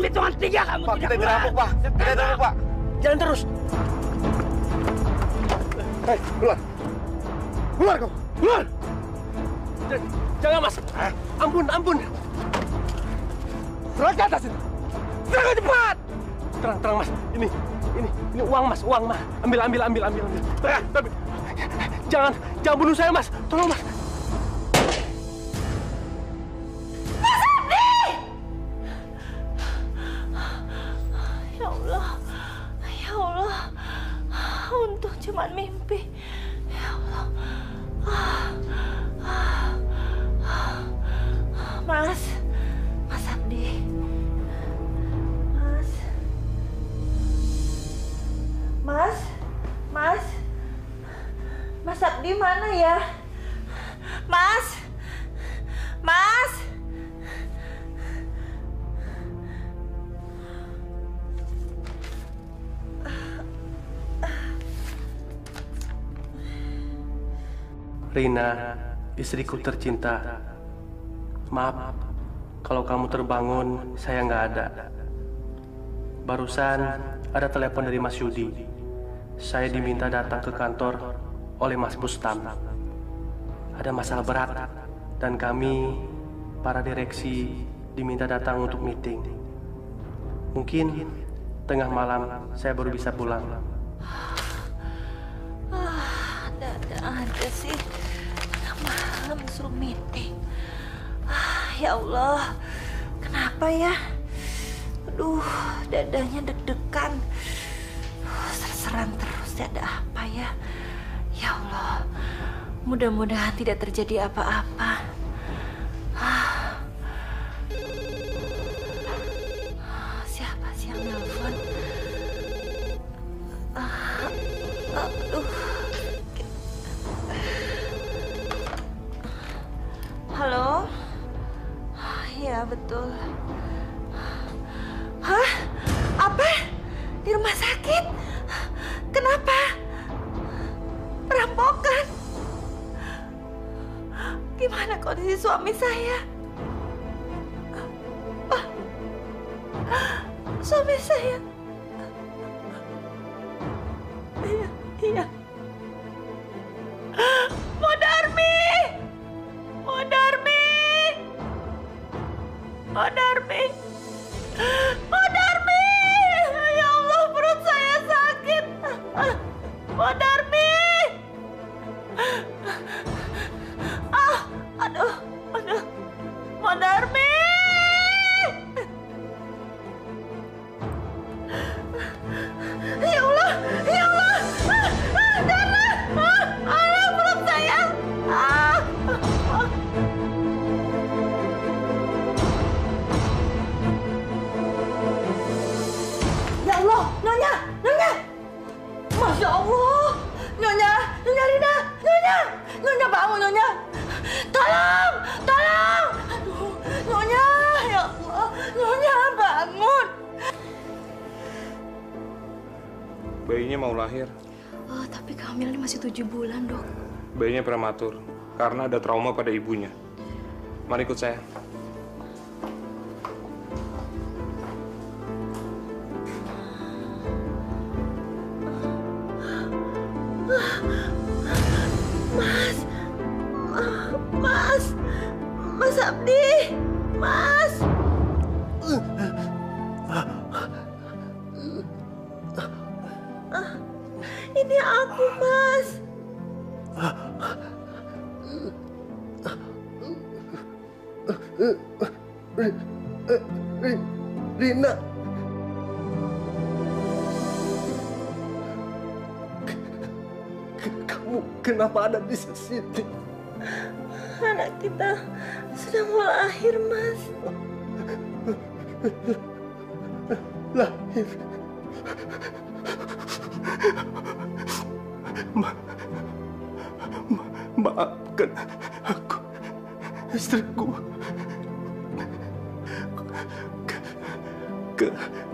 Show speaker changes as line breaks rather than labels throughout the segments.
hitungan 3 kamu
Pak,
tidak
kita dirampok, Pak. Kita dirampok, Pak.
Jalan terus.
Hei, keluar. Keluar kamu. Keluar.
Jangan, Mas. Ampun, ampun.
Serang ke atas itu.
Serang cepat. Terang, Mas. Ini uang, Mas. Uang, Mas. Ambil. Tapi jangan bunuh saya, Mas. Tolong, Mas.
Mas Abdi! Ya Allah. Untung cuma mimpi. Ya Allah. Mas Abdi. Mas Abdi mana ya? Mas.
Rina, istriku tercinta. Maaf, kalau kamu terbangun, saya nggak ada. Barusan ada telepon dari Mas Yudi. Saya diminta datang ke kantor oleh Mas Bustam. Ada masalah berat, dan kami, para direksi, diminta datang untuk meeting. Mungkin tengah malam saya baru bisa pulang.
Ada aja sih. Tengah malam suruh meeting. Ya Allah, kenapa ya? Aduh, dadanya deg-degan. Serseran terus, ada apa ya? Ya Allah, mudah-mudahan tidak terjadi apa-apa. Siapa sih yang nelfon? Aduh. Halo? Ya, betul. Hah? Apa? Di rumah sakit? Kenapa? Perampokan? Gimana kondisi suami saya? Suami saya? Iya. Modarmi! Ya Allah, perut saya sakit. Modarmi! Aduh. Modarmi! Ya Allah! Darah! Perut saya! Ya Allah, Nyonya! Masya Allah! Nyonya Rina! Nyonya bangun, Nyonya! Tolong! Aduh, Nyonya! Ya Allah! Nyonya bangun!
Bayinya mau lahir.
Oh, tapi kehamilannya masih 7 bulan, Dok.
Bayinya prematur karena ada trauma pada ibunya. Mari ikut saya.
Mas Abdi! Mas! Ini aku, Mas.
Rina. Kamu kenapa ada di sini?
Anak kita sudah mau lahir, Mas.
Lahir. Maafkan aku, istriku.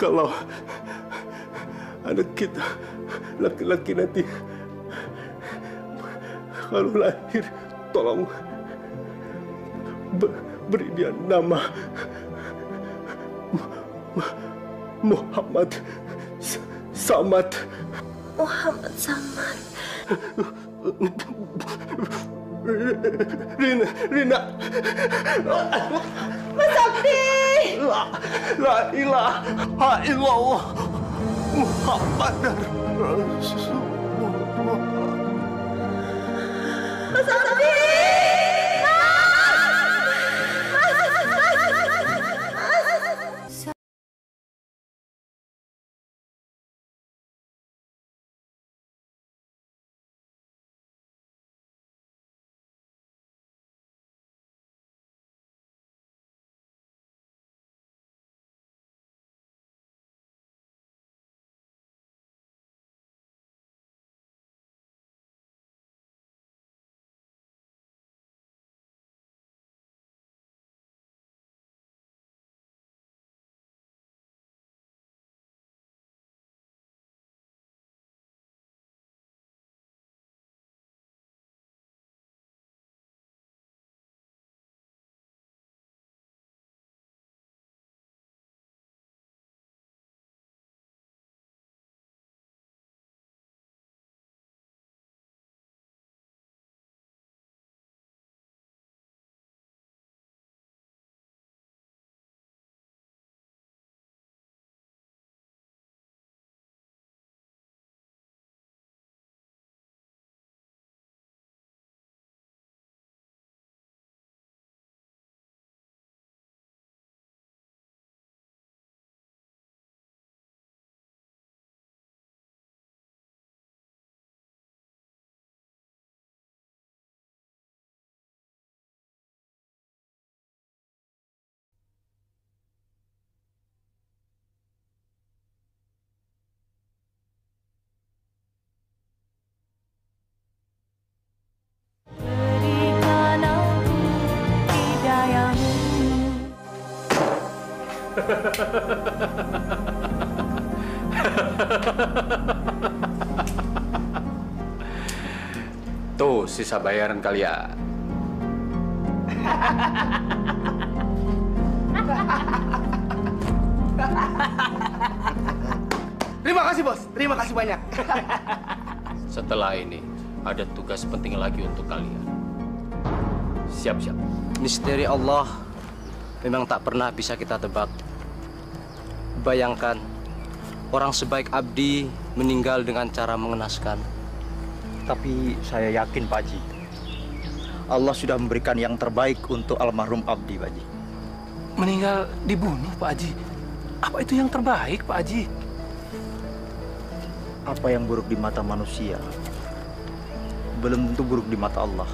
Kalau anak kita laki-laki nanti kalau lahir, tolong beri dia nama Muhammad Samad.
Muhammad Samad.
Rina.
Mas Abdi!
La ilaha illallah Muhammad Rasulullah.
Mas Abdi!
Tuh sisa bayaran kalian.
Terima kasih bos, terima kasih banyak.
Setelah ini ada tugas penting lagi untuk kalian. Siap-siap.
Misteri Allah memang tak pernah bisa kita tebak. Bayangkan, orang sebaik Abdi meninggal dengan cara mengenaskan.
Tapi saya yakin, Pak Haji, Allah sudah memberikan yang terbaik untuk almarhum Abdi, Pak Haji.
Meninggal dibunuh, Pak Haji. Apa itu yang terbaik, Pak Haji?
Apa yang buruk di mata manusia belum tentu buruk di mata Allah.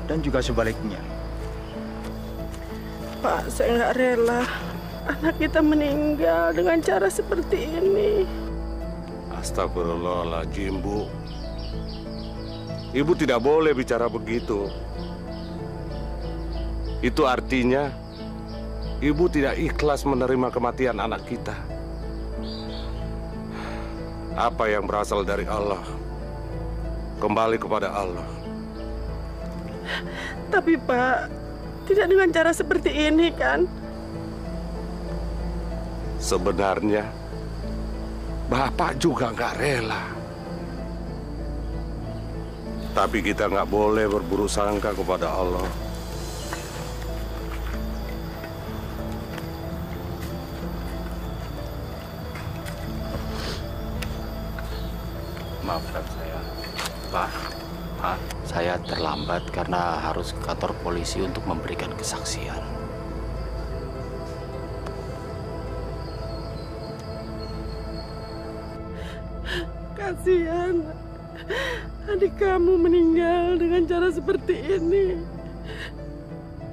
Dan juga sebaliknya.
Pak, saya nggak rela anak kita meninggal dengan cara seperti ini.
Astagfirullahaladzim, Bu. Ibu tidak boleh bicara begitu. Itu artinya Ibu tidak ikhlas menerima kematian anak kita. Apa yang berasal dari Allah, kembali kepada Allah.
Tapi Pak, tidak dengan cara seperti ini kan?
Sebenarnya Bapak juga nggak rela. Tapi kita nggak boleh berburuk sangka kepada Allah.
Maafkan saya, Pak. Saya terlambat karena harus ke kantor polisi untuk memberikan kesaksian.
Kasihan, adik kamu meninggal dengan cara seperti ini.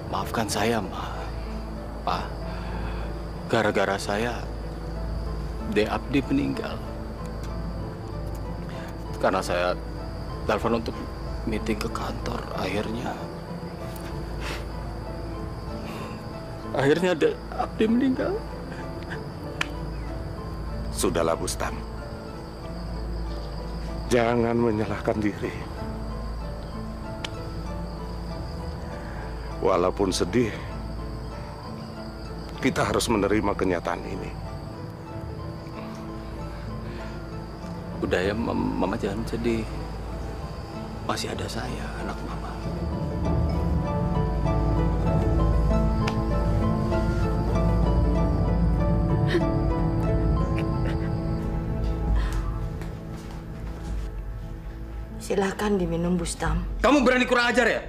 Maafkan saya, Ma. Pak, gara-gara saya, De Abdi meninggal. Karena saya telepon untuk meeting ke kantor, akhirnya De Abdi meninggal.
Sudahlah, Bustam. Jangan menyalahkan diri. Walaupun sedih, kita harus menerima kenyataan ini.
Udah ya, Mama jangan sedih. Masih ada saya, anak Mama.
Silakan diminum, Bustam.
Kamu berani kurang ajar ya?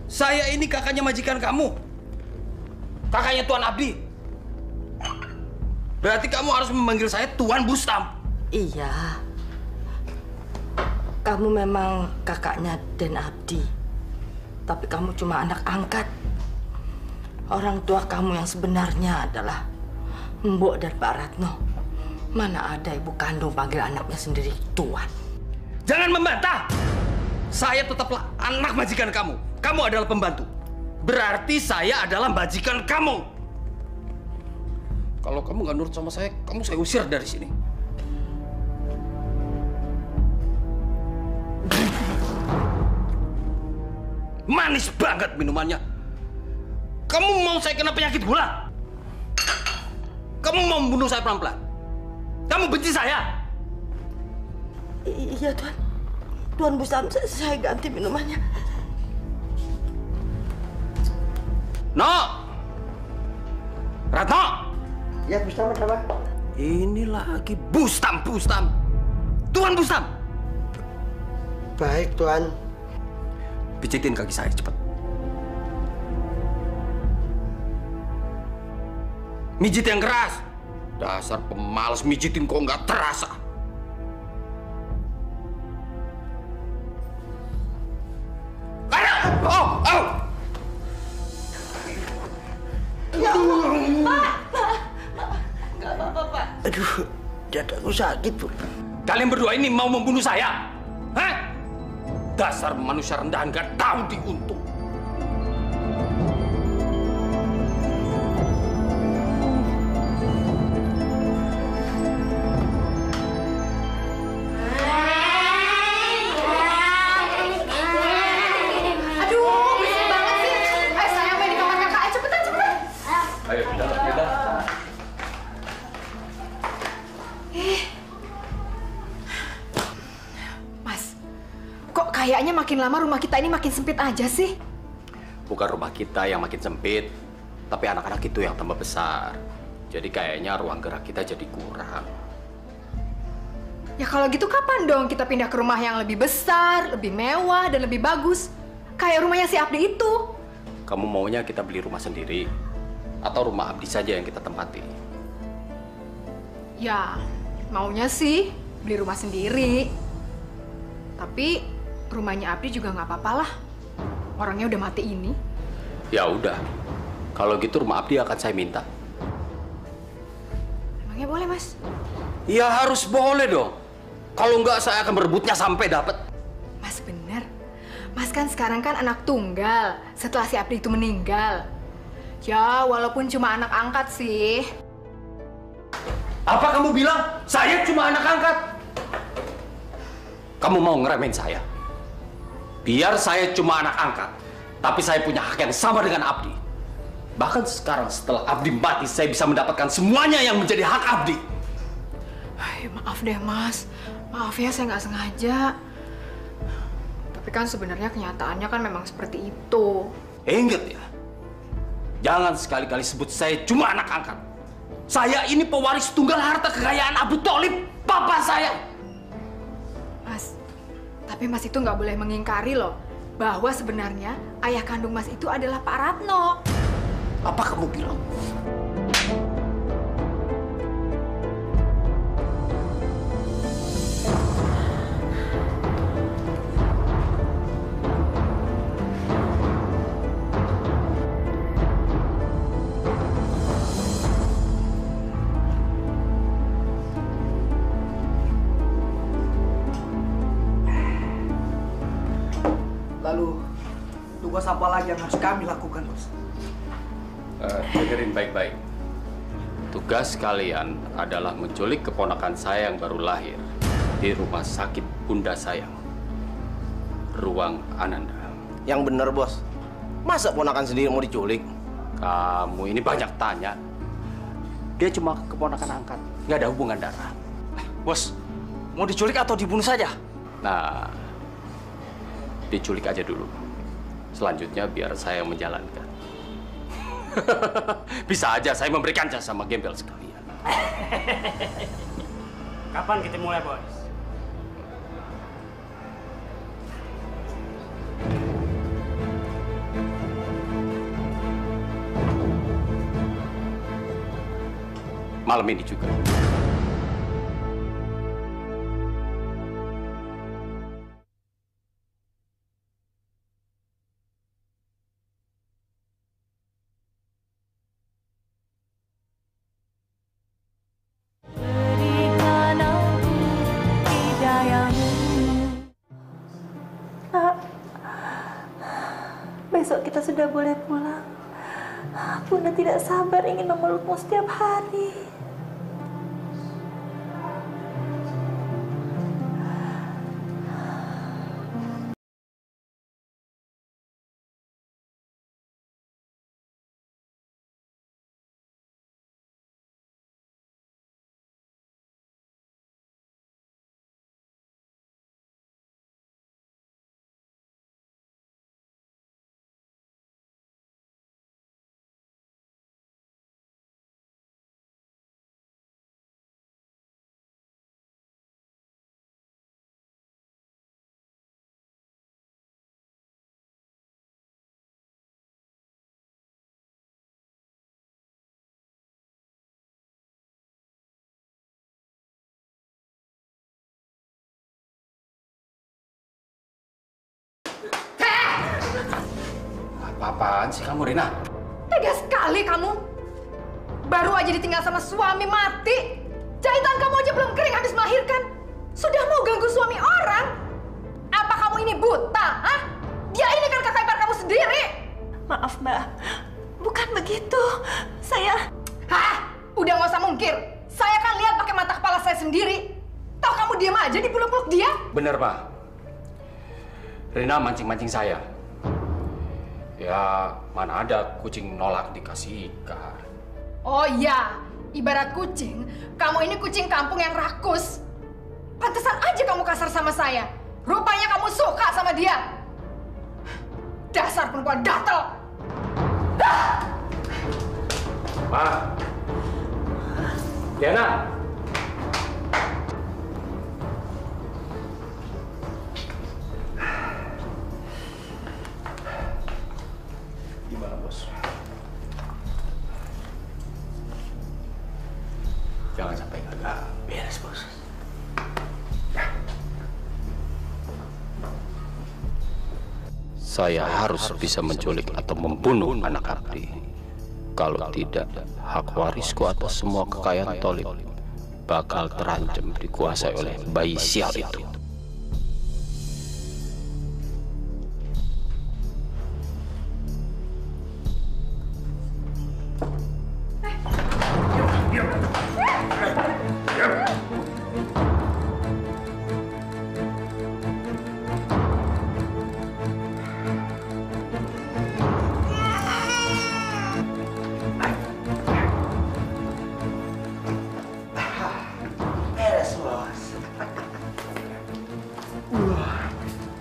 Saya ini kakaknya majikan kamu. Kakaknya Tuan Abdi. Berarti kamu harus memanggil saya Tuan Bustam.
Iya. Kamu memang kakaknya Den Abdi. Tapi kamu cuma anak angkat. Orang tua kamu yang sebenarnya adalah Mbok dan Pak Ratno. Mana ada ibu kandung panggil anaknya sendiri Tuan.
Jangan membantah. Saya tetaplah anak majikan kamu. Kamu adalah pembantu. Berarti saya adalah majikan kamu. Kalau kamu nggak nurut sama saya usir dari sini. Manis banget minumannya. Kamu mau saya kena penyakit gula? Kamu mau membunuh saya pelan-pelan? Kamu benci saya?
Iya, Tuan. Tuan Bustam, saya ganti minumannya.
No! Ratno!
Ya, Bustam, apa?
Ini lagi Bustam. Tuan Bustam!
Baik, Tuan.
Pijitin kaki saya, cepat. Mijit yang keras. Dasar pemalas, mijitin kok nggak terasa. Oh!
Ya Allah, Pak! Nggak apa-apa, Pak.
Aduh, dadaku sakit, Bu.
Kalian berdua ini mau membunuh saya? Hah? Dasar manusia rendahan gak tahu diuntung.
Kayaknya makin lama rumah kita ini makin sempit aja sih.
Bukan rumah kita yang makin sempit, tapi anak-anak itu yang tambah besar. Jadi kayaknya ruang gerak kita jadi kurang.
Ya kalau gitu kapan dong kita pindah ke rumah yang lebih besar, lebih mewah, dan lebih bagus? Kayak rumahnya si Abdi itu.
Kamu maunya kita beli rumah sendiri? Atau rumah Abdi saja yang kita tempati?
Ya, maunya sih beli rumah sendiri. Tapi rumahnya Abdi juga nggak apa-apa lah. Orangnya udah mati ini.
Ya udah, kalau gitu rumah Abdi akan saya minta.
Emangnya boleh, Mas?
Ya harus boleh dong. Kalau nggak saya akan berebutnya sampai dapat.
Mas bener. Mas kan sekarang kan anak tunggal setelah si Abdi itu meninggal. Ya walaupun cuma anak angkat sih.
Apa kamu bilang saya cuma anak angkat? Kamu mau ngeremehin saya? Biar saya cuma anak angkat, tapi saya punya hak yang sama dengan Abdi. Bahkan sekarang setelah Abdi mati, saya bisa mendapatkan semuanya yang menjadi hak Abdi.
Ay, maaf deh, Mas. Maaf ya, saya nggak sengaja. Tapi kan sebenarnya kenyataannya kan memang seperti itu.
Ingat ya, jangan sekali-kali sebut saya cuma anak angkat. Saya ini pewaris tunggal harta kekayaan Abu Tholib, papa saya.
Mas, tapi Mas itu nggak boleh mengingkari loh bahwa sebenarnya ayah kandung Mas itu adalah Pak Ratno.
Apa kamu bilang?
Lalu, tugas apa lagi yang harus kami lakukan, Bos?
Dengerin baik-baik. Tugas kalian adalah menculik keponakan saya yang baru lahir di rumah sakit Bunda Sayang, Ruang Ananda.
Yang bener, Bos. Masa ponakan sendiri mau diculik?
Kamu ini banyak tanya. Dia cuma keponakan angkat, nggak ada hubungan darah.
Bos,
Mau diculik atau dibunuh saja?
Nah, diculik aja dulu. Selanjutnya biar saya yang menjalankan. Bisa aja saya memberikan jasa sama gembel sekalian.
Kapan kita mulai, Bos?
Malam ini juga.
Besok kita sudah boleh pulang. Bunda tidak sabar ingin memelukmu setiap hari.
Apa-apaan sih kamu, Rina?
Tega sekali kamu. Baru aja ditinggal sama suami mati. Jahitan kamu aja belum kering habis melahirkan. Sudah mau ganggu suami orang. Apa kamu ini buta, hah? Dia ini kan kakak ipar kamu sendiri.
Maaf, Mbak. Bukan begitu. Saya...
Hah? Udah nggak usah mungkir. Saya kan lihat pakai mata kepala saya sendiri. Tahu kamu diam aja dipeluk-peluk dia?
Bener, Pak. Rina mancing-mancing saya. Ya, mana ada kucing nolak dikasih ikan.
Oh iya, ibarat kucing, kamu ini kucing kampung yang rakus. Pantesan aja kamu kasar sama saya. Rupanya kamu suka sama dia. Dasar perempuan gatel.
Ma. Diana. Gimana, Bos? Jangan sampai gagal. Beres, Bos. Saya harus bisa menculik atau membunuh anak Abdi. Kalau tidak, hak warisku atas semua kekayaan Tholib bakal terancam dikuasai oleh bayi sial itu.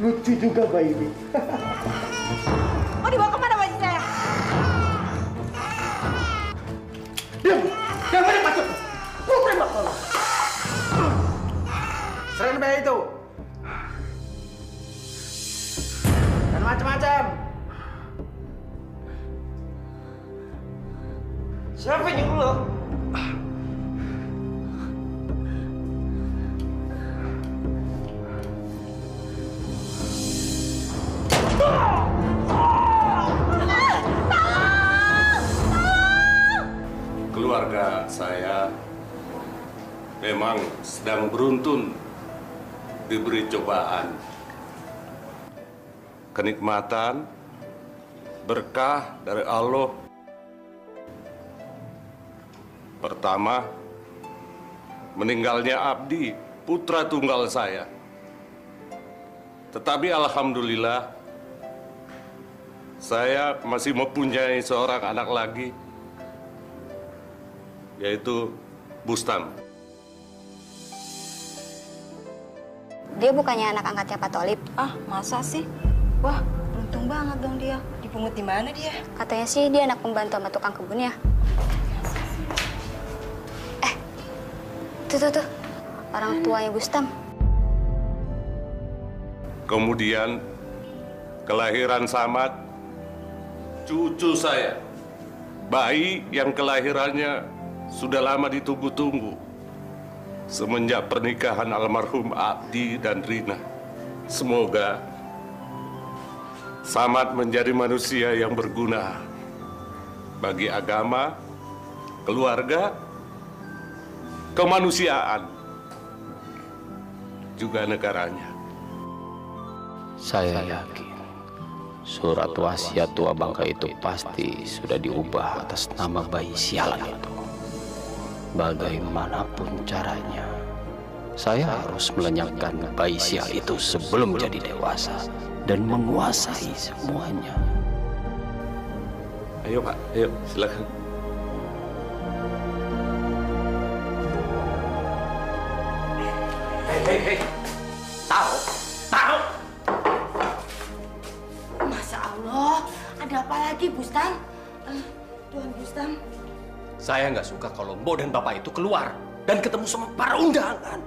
Lucu juga bayi ini.
Mau dibawa kemana bayi saya?
Diam! Jangan banyak bacot! Putri bakal.
Serahin bayi itu. Dan macam-macam. Siapa yang nyuruh lo?
Keluarga saya memang sedang beruntun diberi cobaan. Kenikmatan, berkah dari Allah. Pertama, meninggalnya Abdi, putra tunggal saya. Tetapi alhamdulillah, saya masih mempunyai seorang anak lagi, yaitu Bustam.
Dia bukannya anak angkatnya Pak Tolip.
Ah, masa sih? Wah, beruntung banget dong dia. Dipungut di mana dia?
Katanya sih dia anak pembantu sama tukang kebunnya. Tuh. Orang tuanya Bustam.
Kemudian kelahiran Samad, cucu saya. Bayi yang kelahirannya sudah lama ditunggu-tunggu. Semenjak pernikahan almarhum Abdi dan Rina. Semoga Samad menjadi manusia yang berguna bagi agama, keluarga, kemanusiaan, juga negaranya.
Saya yakin surat wasiat tua bangka itu pasti sudah diubah atas nama bayi sialan itu. Bagaimanapun caranya, saya harus melenyapkan bayi sial itu sebelum jadi dewasa dan menguasai semuanya.
Ayo Pak, ayo silakan.
Hei, taruh.
Masya Allah, ada apa lagi, Bustam? Tuan Bustam.
Saya nggak suka kalau Mbok dan Bapak itu keluar dan ketemu sama para undangan.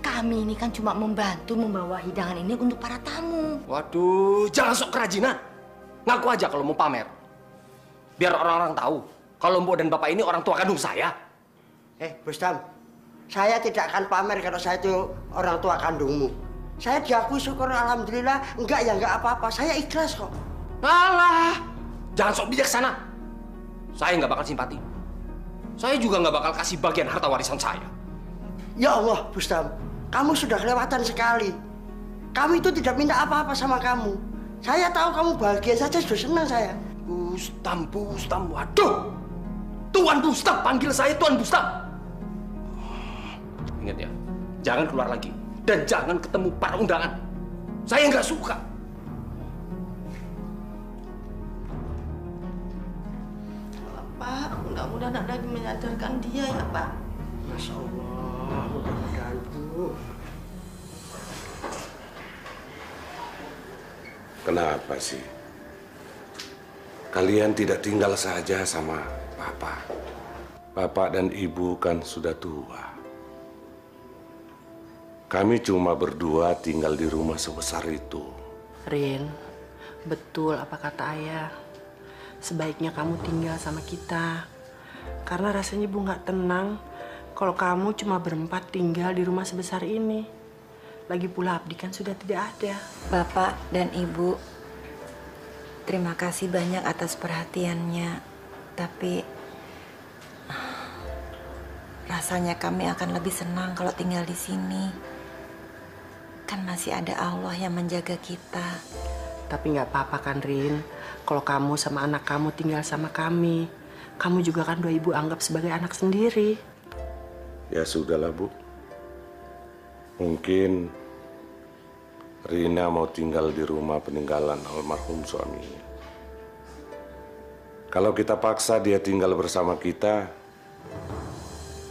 Kami ini kan cuma membantu membawa hidangan ini untuk para tamu.
Waduh, jangan sok kerajinan. Ngaku aja kalau mau pamer. Biar orang-orang tahu kalau Mbok dan Bapak ini orang tua kandung saya.
Bustam, saya tidak akan pamer kalau saya itu orang tua kandungmu. Saya diakui, syukur alhamdulillah. Enggak apa-apa. Saya ikhlas kok.
Alah, jangan sok bijaksana. Saya nggak bakal simpati. Saya juga nggak bakal kasih bagian harta warisan saya.
Ya Allah, Bustam, kamu sudah kelewatan sekali. Kami itu tidak minta apa-apa sama kamu. Saya tahu kamu bahagia saja sudah senang saya.
Bustam, waduh. Tuan Bustam, panggil saya Tuan Bustam. Ingat ya, jangan keluar lagi. Dan jangan ketemu para undangan. Saya nggak suka.
Pak, mudah-mudahan ada yang menyadarkan dia ya, Pak.
Masya Allah, mudah-mudahan, Bu.
Kenapa sih? Kalian tidak tinggal saja sama Papa. Bapak dan Ibu kan sudah tua. Kami cuma berdua tinggal di rumah sebesar itu.
Rin, betul apa kata ayah. Sebaiknya kamu tinggal sama kita. Karena rasanya Ibu nggak tenang kalau kamu cuma berempat tinggal di rumah sebesar ini. Lagi pula Abdi kan sudah tidak ada.
Bapak dan Ibu, terima kasih banyak atas perhatiannya. Tapi rasanya kami akan lebih senang kalau tinggal di sini. Kan masih ada Allah yang menjaga kita.
Tapi nggak apa-apa kan, Rin. Kalau kamu sama anak kamu tinggal sama kami. Kamu juga kan Ibu anggap sebagai anak sendiri.
Ya sudahlah, Bu. Mungkin Rina mau tinggal di rumah peninggalan almarhum suaminya. Kalau kita paksa dia tinggal bersama kita,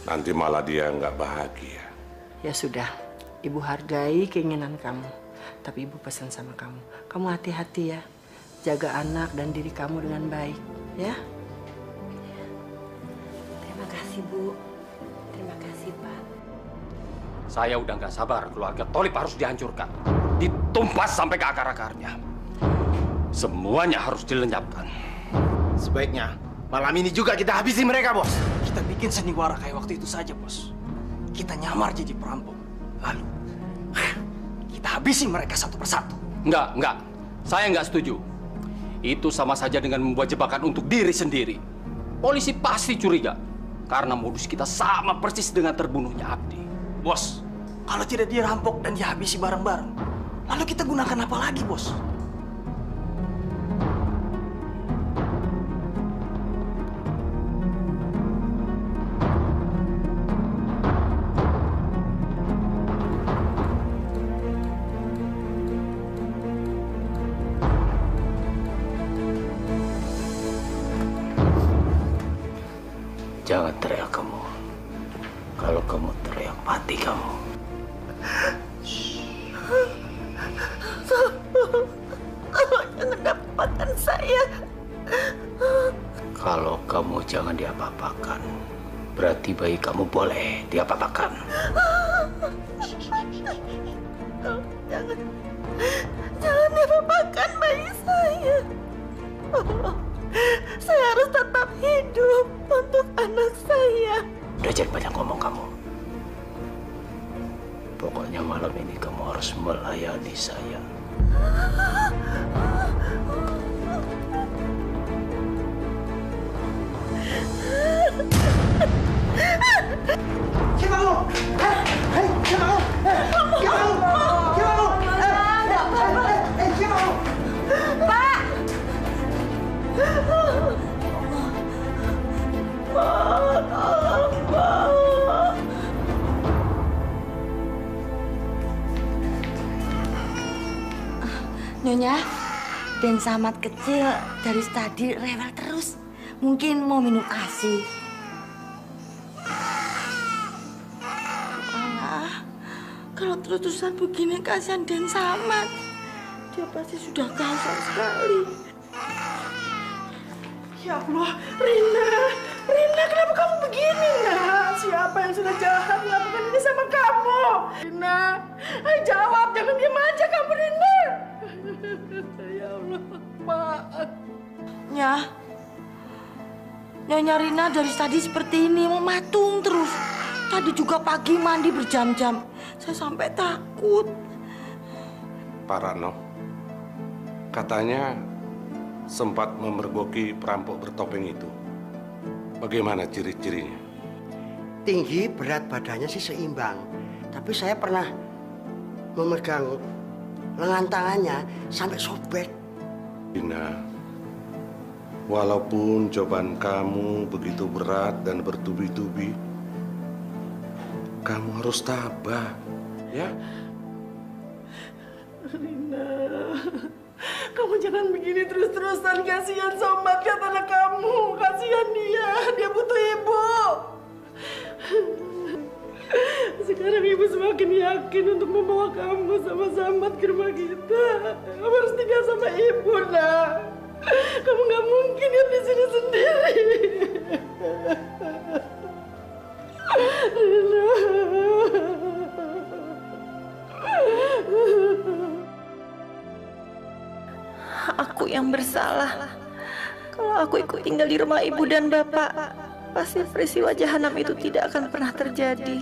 nanti malah dia nggak bahagia.
Ya sudah, Ibu hargai keinginan kamu. Tapi Ibu pesan sama kamu, kamu hati-hati ya. Jaga anak dan diri kamu dengan baik, ya.
Terima kasih, Bu. Terima kasih, Pak.
Saya udah nggak sabar keluarga Tolip harus dihancurkan. Ditumpas sampai ke akar-akarnya. Semuanya harus dilenyapkan.
Sebaiknya malam ini juga kita habisi mereka, Bos.
Kita bikin sandiwara kayak waktu itu saja, Bos. Kita nyamar jadi perampok. Lalu, kita habisi mereka satu persatu.
Enggak. Saya nggak setuju. Itu sama saja dengan membuat jebakan untuk diri sendiri. Polisi pasti curiga. Karena modus kita sama persis dengan terbunuhnya Abdi.
Bos, kalau tidak dirampok dan dihabisi bareng-bareng, lalu kita gunakan apa lagi, Bos?
Jangan teriak kamu. Kalau kamu teriak, mati kamu.
Shh.
saya.
Kalau kamu jangan diapa-apakan, berarti bayi kamu boleh diapa-apakan.
Jangan diapa-apakan bayi saya. Saya harus tetap hidup untuk anak saya.
Udah jangan banyak ngomong kamu. Pokoknya malam ini kamu harus melayani saya.
Siapa kamu? Hei, siapa kamu? Siapa kamu? Siapa kamu? Siapa kamu?
Pak!
Nyonya, Den Samad kecil dari tadi rewel terus. Mungkin mau minum ASI. Alah, kalau terus-terusan begini kasihan Den Samad. Dia pasti sudah kasar sekali.
Ya Allah, Rina, Rina, kenapa kamu begini, nak? Siapa yang sudah jahat melakukan ini sama kamu? Rina, ayo jawab, jangan diam aja kamu, Rina. Ya Allah, Pak.
Nyonya Rina dari tadi seperti ini, mematung terus. Tadi juga pagi mandi berjam-jam. Saya sampai takut.
Pak Rano, katanya sempat memergoki perampok bertopeng itu. Bagaimana ciri-cirinya?
Tinggi, berat badannya sih seimbang. Tapi saya pernah memegang lengan tangannya sampai sobek.
Rina, walaupun cobaan kamu begitu berat dan bertubi-tubi, kamu harus tabah, ya?
Rina, kamu jangan begini terus-terusan. Kasihan Somad, lihat anak kamu. Kasihan dia butuh ibu. Sekarang ibu semakin yakin untuk membawa kamu sama Samad ke rumah kita. Kamu harus tinggal sama ibu, nak. Kamu nggak mungkin hidup di sini sendiri.
Aku yang bersalah. Kalau aku ikut tinggal di rumah ibu dan bapak, pasti peristiwa jahanam itu tidak akan pernah terjadi.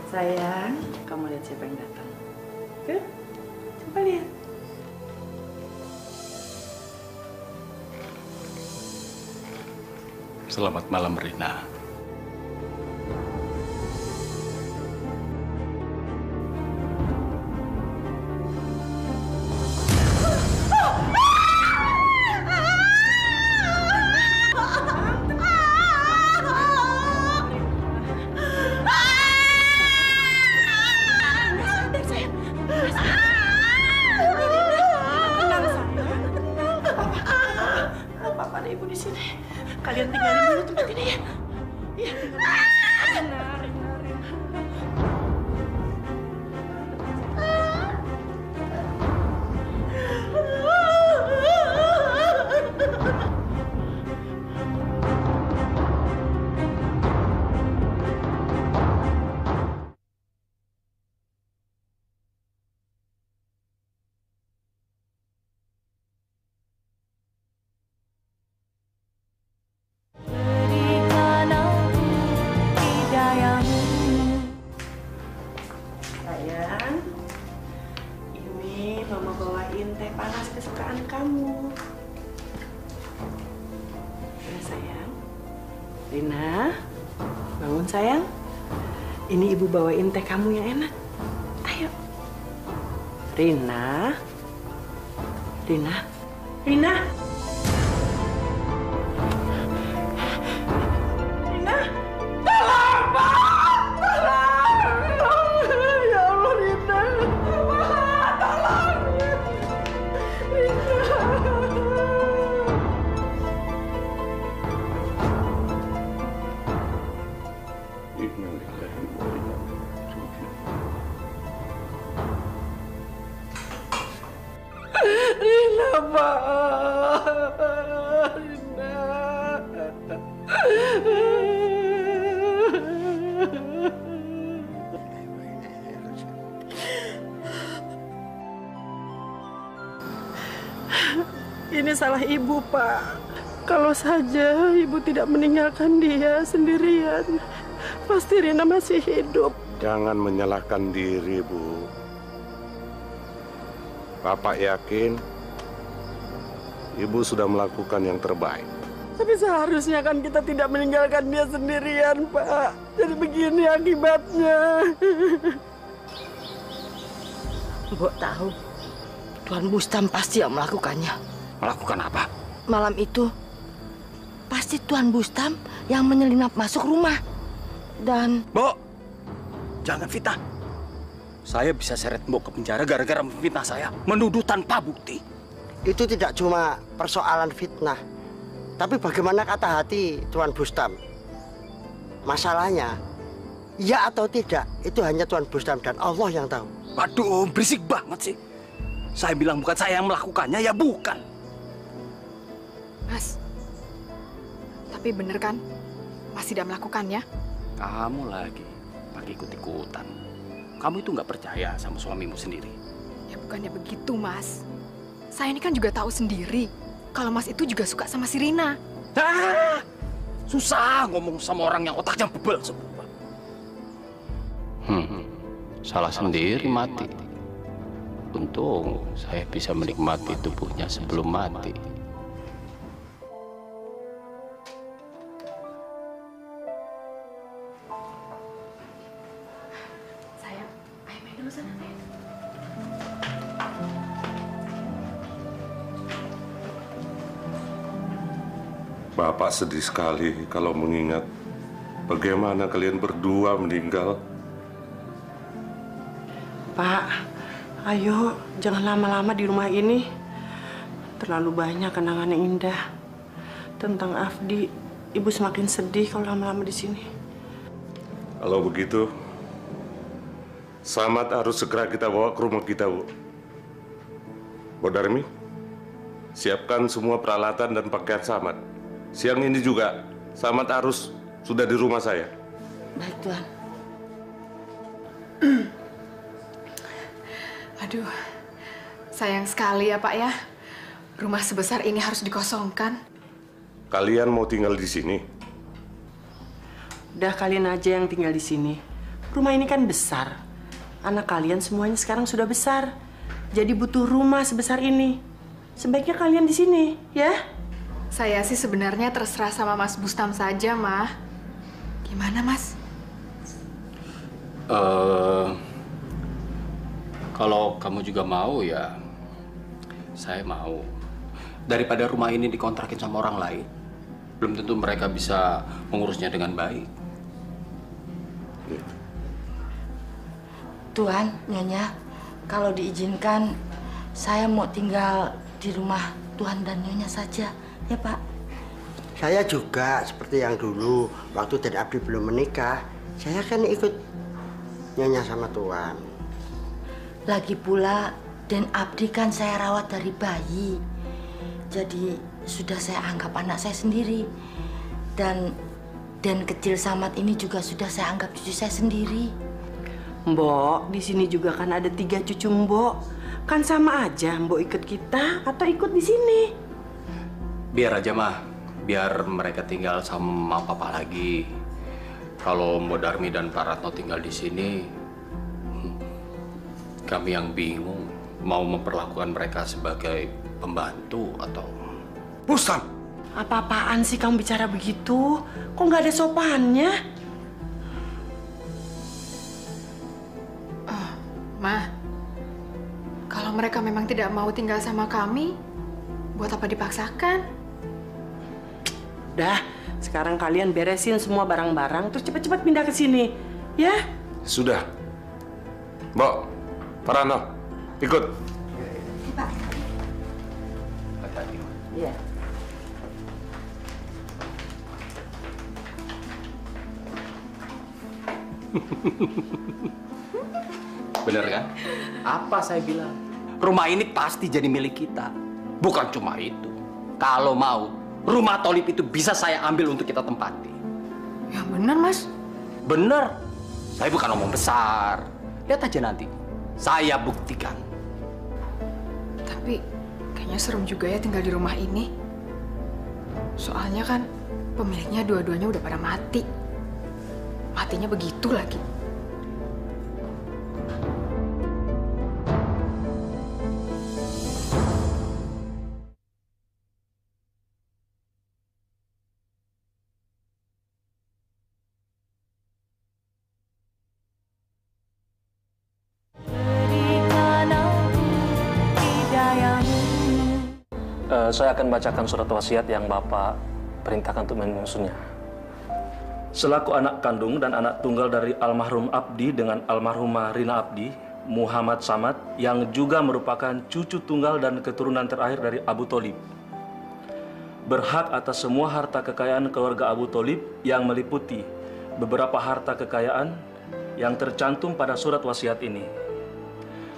Sayang, kamu lihat siapa yang datang. Oke? Coba lihat.
Selamat malam, Rina.
Papa ada ibu di sini. Kalian tinggalin dulu tempat ini ya. Iya. Rina. Sayang, ini mama bawain teh panas kesukaan kamu. Ya sayang. Rina, bangun sayang. Ini ibu bawain teh kamu yang enak. Ayo. Rina. Rina. Rina. Rina. Tolong, Pak. Tolong. Ya Allah, Rina. Pak, tolong. Rina. Pak. Rina. Ini salah ibu, Pak. Kalau saja ibu tidak meninggalkan dia sendirian, pasti Rina masih hidup.
Jangan menyalahkan diri, Bu. Bapak yakin Ibu sudah melakukan yang terbaik.
Tapi seharusnya kan kita tidak meninggalkan dia sendirian, Pak. Jadi begini akibatnya.
Mbok tahu, Tuan Bustam pasti yang melakukannya.
Melakukan apa?
Malam itu, pasti Tuan Bustam yang menyelinap masuk rumah. Dan...
Mbok, jangan fitnah. Saya bisa seret Mbok ke penjara gara-gara memfitnah saya. Menuduh tanpa bukti.
Itu tidak cuma persoalan fitnah. Tapi bagaimana kata hati Tuan Bustam? Masalahnya, ya atau tidak, itu hanya Tuan Bustam dan Allah yang tahu.
Waduh, berisik banget sih. Saya bilang bukan saya yang melakukannya, ya bukan.
Mas, tapi bener kan? Mas tidak melakukannya?
Kamu lagi pakai ikut-ikutan. Kamu itu nggak percaya sama suamimu sendiri.
Ya bukannya begitu, Mas. Saya ini kan juga tahu sendiri kalau Mas itu juga suka sama si Rina.
Ah, susah ngomong sama orang yang otaknya bebel semua.
Salah sendiri mati. Untung saya bisa menikmati tubuhnya sebelum mati.
Sayang, ayo main dulu sana, sayang.
Bapak sedih sekali kalau mengingat bagaimana kalian berdua meninggal.
Pak, ayo jangan lama-lama di rumah ini. Terlalu banyak kenangan yang indah tentang Afdi. Ibu semakin sedih kalau lama-lama di sini.
Kalau begitu, Samad harus segera kita bawa ke rumah kita, Bu. Bu Darmi, siapkan semua peralatan dan pakaian Samad. Siang ini juga, Samad harus sudah di rumah saya.
Baik, Tuan.
Aduh, sayang sekali ya Pak ya. Rumah sebesar ini harus dikosongkan.
Kalian mau tinggal di sini?
Udah kalian aja yang tinggal di sini. Rumah ini kan besar. Anak kalian semuanya sekarang sudah besar. Jadi butuh rumah sebesar ini. Sebaiknya kalian di sini, ya?
Saya sih sebenarnya terserah sama Mas Bustam saja, Mah. Gimana, Mas?
Kalau kamu juga mau ya, saya mau. Daripada rumah ini dikontrakin sama orang lain, belum tentu mereka bisa mengurusnya dengan baik.
Tuan, Nyonya, kalau diizinkan, saya mau tinggal di rumah Tuan dan Nyonya saja, ya Pak?
Saya juga seperti yang dulu, waktu Den Abdi belum menikah, saya kan ikut Nyonya sama Tuan.
Lagi pula, Den Abdi kan saya rawat dari bayi. Jadi sudah saya anggap anak saya sendiri. Dan Den kecil Samad ini juga sudah saya anggap cucu saya sendiri.
Mbok, di sini juga kan ada 3 cucu Mbok. Kan sama aja Mbok ikut kita atau ikut di sini.
Biar aja mah, biar mereka tinggal sama papa lagi. Kalau Mbok Darmi dan Pak Ratno tinggal di sini, kami yang bingung mau memperlakukan mereka sebagai pembantu atau...
Bustam!
Apa-apaan sih kamu bicara begitu? Kok nggak ada sopannya?
Mah, kalau mereka memang tidak mau tinggal sama kami, buat apa dipaksakan?
Dah, sekarang kalian beresin semua barang-barang, terus cepat-cepat pindah ke sini, ya?
Sudah. Mbok, Pak Rano, ikut.
Pak. Iya.
Bener kan? Apa saya bilang? Rumah ini pasti jadi milik kita.
Bukan cuma itu. Kalau mau, rumah Tholib itu bisa saya ambil untuk kita tempati.
Ya benar, Mas.
Bener. Saya bukan ngomong besar. Lihat aja nanti. Saya buktikan.
Tapi kayaknya serem juga ya tinggal di rumah ini. Soalnya kan pemiliknya dua-duanya udah pada mati. Matinya begitu lagi.
Saya akan bacakan surat wasiat yang Bapak perintahkan untuk menyusunnya. Selaku anak kandung dan anak tunggal dari almarhum Abdi dengan almarhumah Rina Abdi, Muhammad Samad, yang juga merupakan cucu tunggal dan keturunan terakhir dari Abu Tholib, berhak atas semua harta kekayaan keluarga Abu Tholib yang meliputi beberapa harta kekayaan yang tercantum pada surat wasiat ini.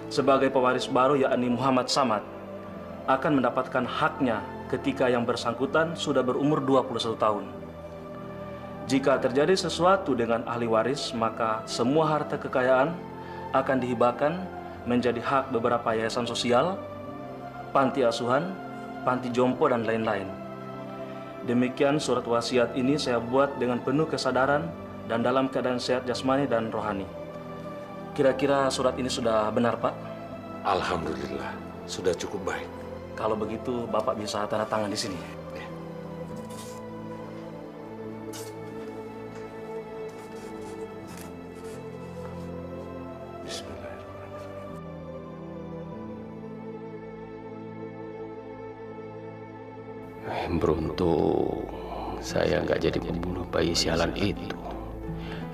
Sebagai pewaris baru yakni Muhammad Samad akan mendapatkan haknya ketika yang bersangkutan sudah berumur 21 tahun. Jika terjadi sesuatu dengan ahli waris, maka semua harta kekayaan akan dihibahkan menjadi hak beberapa yayasan sosial, panti asuhan, panti jompo, dan lain-lain. Demikian surat wasiat ini saya buat dengan penuh kesadaran dan dalam keadaan sehat jasmani dan rohani. Kira-kira surat ini sudah benar, Pak?
Alhamdulillah, sudah cukup baik.
Kalau begitu, Bapak bisa tanda tangan di sini.
Beruntung saya nggak jadi membunuh bayi sialan itu.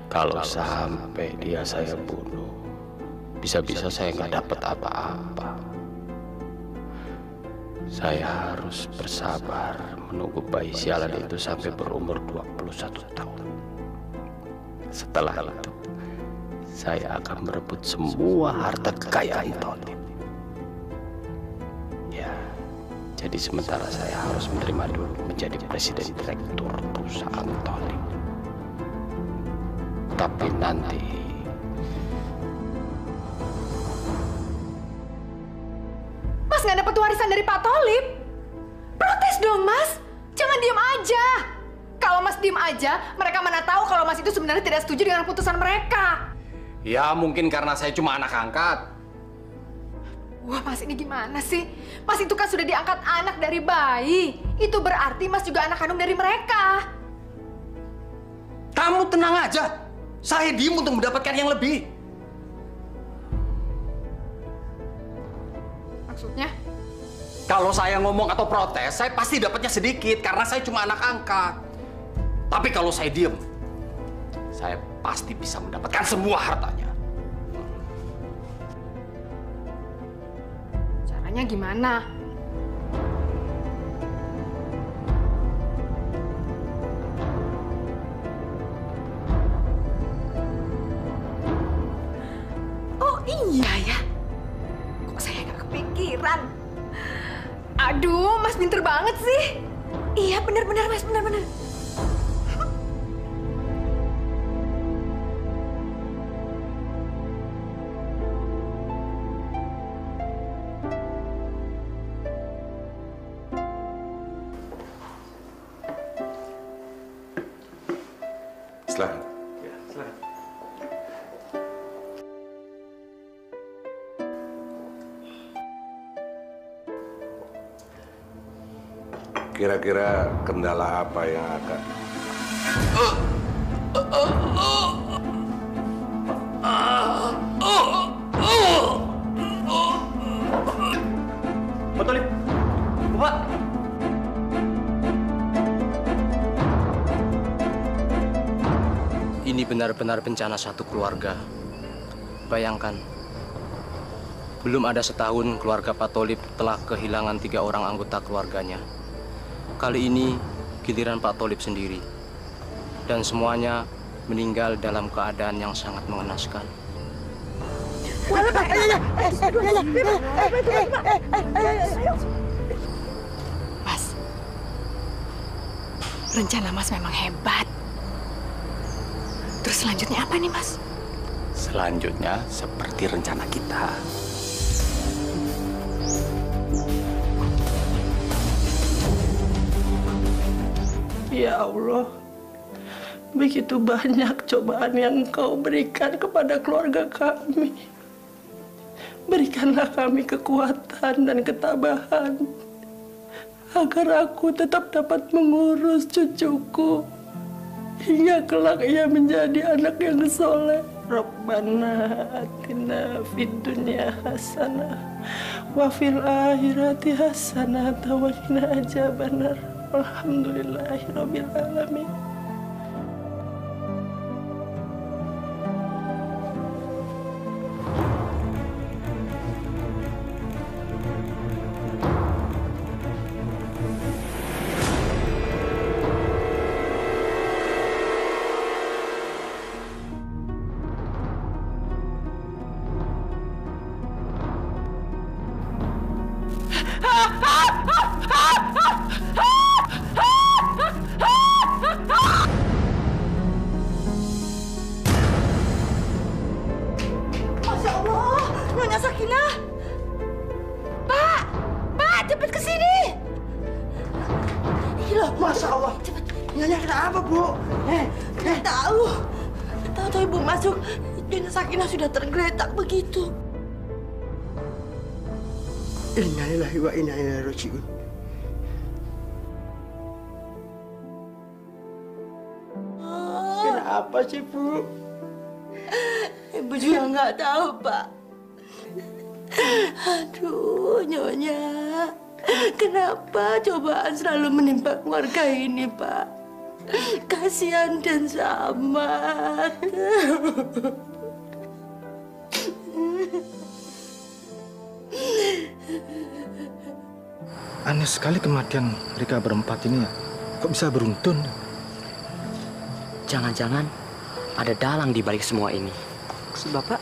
Kalau sampai dia saya bunuh, bisa-bisa saya nggak dapat apa-apa. Saya harus bersabar menunggu bayi sialan itu sampai berumur 21 tahun. Setelah itu, saya akan merebut semua harta kekayaan Tholib. Ya, jadi sementara saya harus menerima dulu menjadi presiden direktur perusahaan Tholib. Tapi nanti
Mas nggak dapat warisan dari Pak Tholib. Protes dong, Mas. Jangan diem aja. Kalau Mas diem aja, mereka mana tahu kalau Mas itu sebenarnya tidak setuju dengan keputusan mereka.
Ya, mungkin karena saya cuma anak angkat.
Wah, Mas ini gimana sih? Mas itu kan sudah diangkat anak dari bayi. Itu berarti Mas juga anak kandung dari mereka.
Kamu tenang aja. Saya diem untuk mendapatkan yang lebih.
Maksudnya?
Kalau saya ngomong atau protes, saya pasti dapatnya sedikit karena saya cuma anak angkat. Tapi kalau saya diem, saya pasti bisa mendapatkan semua hartanya.
Caranya gimana? Oh iya ya. Kok saya nggak kepikiran? Aduh, Mas pinter banget sih. Iya, benar-benar Mas, benar-benar.
Silakan.
Ya, silakan.
Kira-kira kendala apa yang akan...
Pak Tholib, Bapak.
Ini benar-benar bencana satu keluarga. Bayangkan, belum ada setahun keluarga Pak Tholib telah kehilangan 3 orang anggota keluarganya. Kali ini giliran Pak Tholib sendiri. Dan semuanya meninggal dalam keadaan yang sangat mengenaskan.
Rencana Mas memang hebat. Terus selanjutnya apa nih, Mas?
Selanjutnya seperti rencana kita.
Ya Allah, begitu banyak cobaan yang Engkau berikan kepada keluarga kami. Berikanlah kami kekuatan dan ketabahan agar aku tetap dapat mengurus cucuku hingga kelak ia menjadi anak yang soleh. Rabbana atina fid dunya hasanah wa fil akhirati hasanah wa qina adzabannar. Alhamdulillahirabbil alamin.
Masya Allah, Nyonya Sakinah. Pak, Pak, cepet ke sini. Gila,
Masya Allah.
Cepet.
Nyonya kenapa, Bu?
Nggak tahu. Tahu-tahu ibu masuk, Nyonya Sakinah sudah tergeletak begitu.
Innalillahi wa inna ilaihi raji'un.
Kenapa sih, Bu? Ibu juga nggak tahu, Pak. Aduh, Nyonya. Kenapa cobaan selalu menimpa keluarga ini, Pak? Kasihan dan Samad.
Aneh sekali kematian mereka berempat ini ya. Kok bisa beruntun?
Jangan-jangan ada dalang di balik semua ini. Maksud Bapak,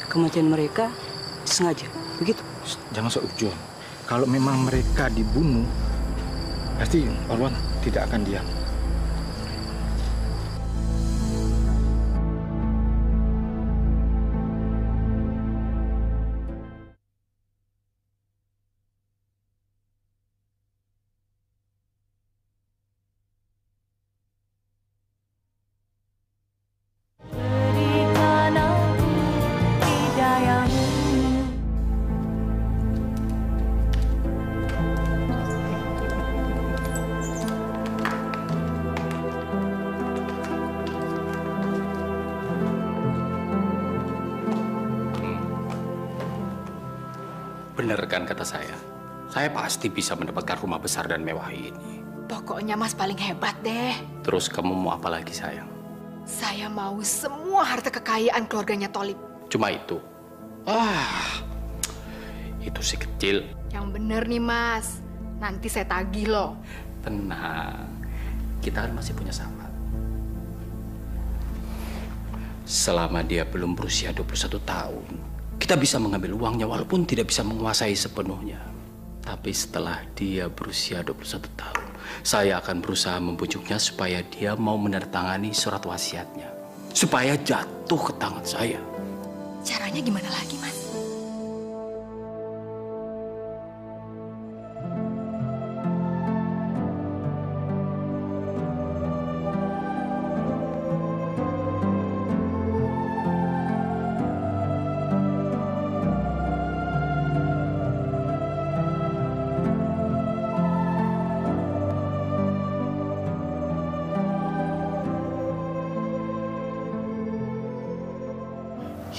kematian mereka sengaja, begitu?
Jangan seujung. Kalau memang mereka dibunuh, pasti Marwan tidak akan diam.
Benar kan kata saya? Saya pasti bisa mendapatkan rumah besar dan mewah ini.
Pokoknya Mas paling hebat deh.
Terus kamu mau apa lagi, sayang?
Saya mau semua harta kekayaan keluarganya Tholib.
Cuma itu? Itu sih kecil.
Yang bener nih, Mas. Nanti saya tagih loh.
Tenang, kita kan masih punya Samad. Selama dia belum berusia 21 tahun, kita bisa mengambil uangnya walaupun tidak bisa menguasai sepenuhnya. Tapi setelah dia berusia 21 tahun, saya akan berusaha membujuknya supaya dia mau menandatangani surat wasiatnya. Supaya jatuh ke tangan saya.
Caranya gimana lagi, Mas?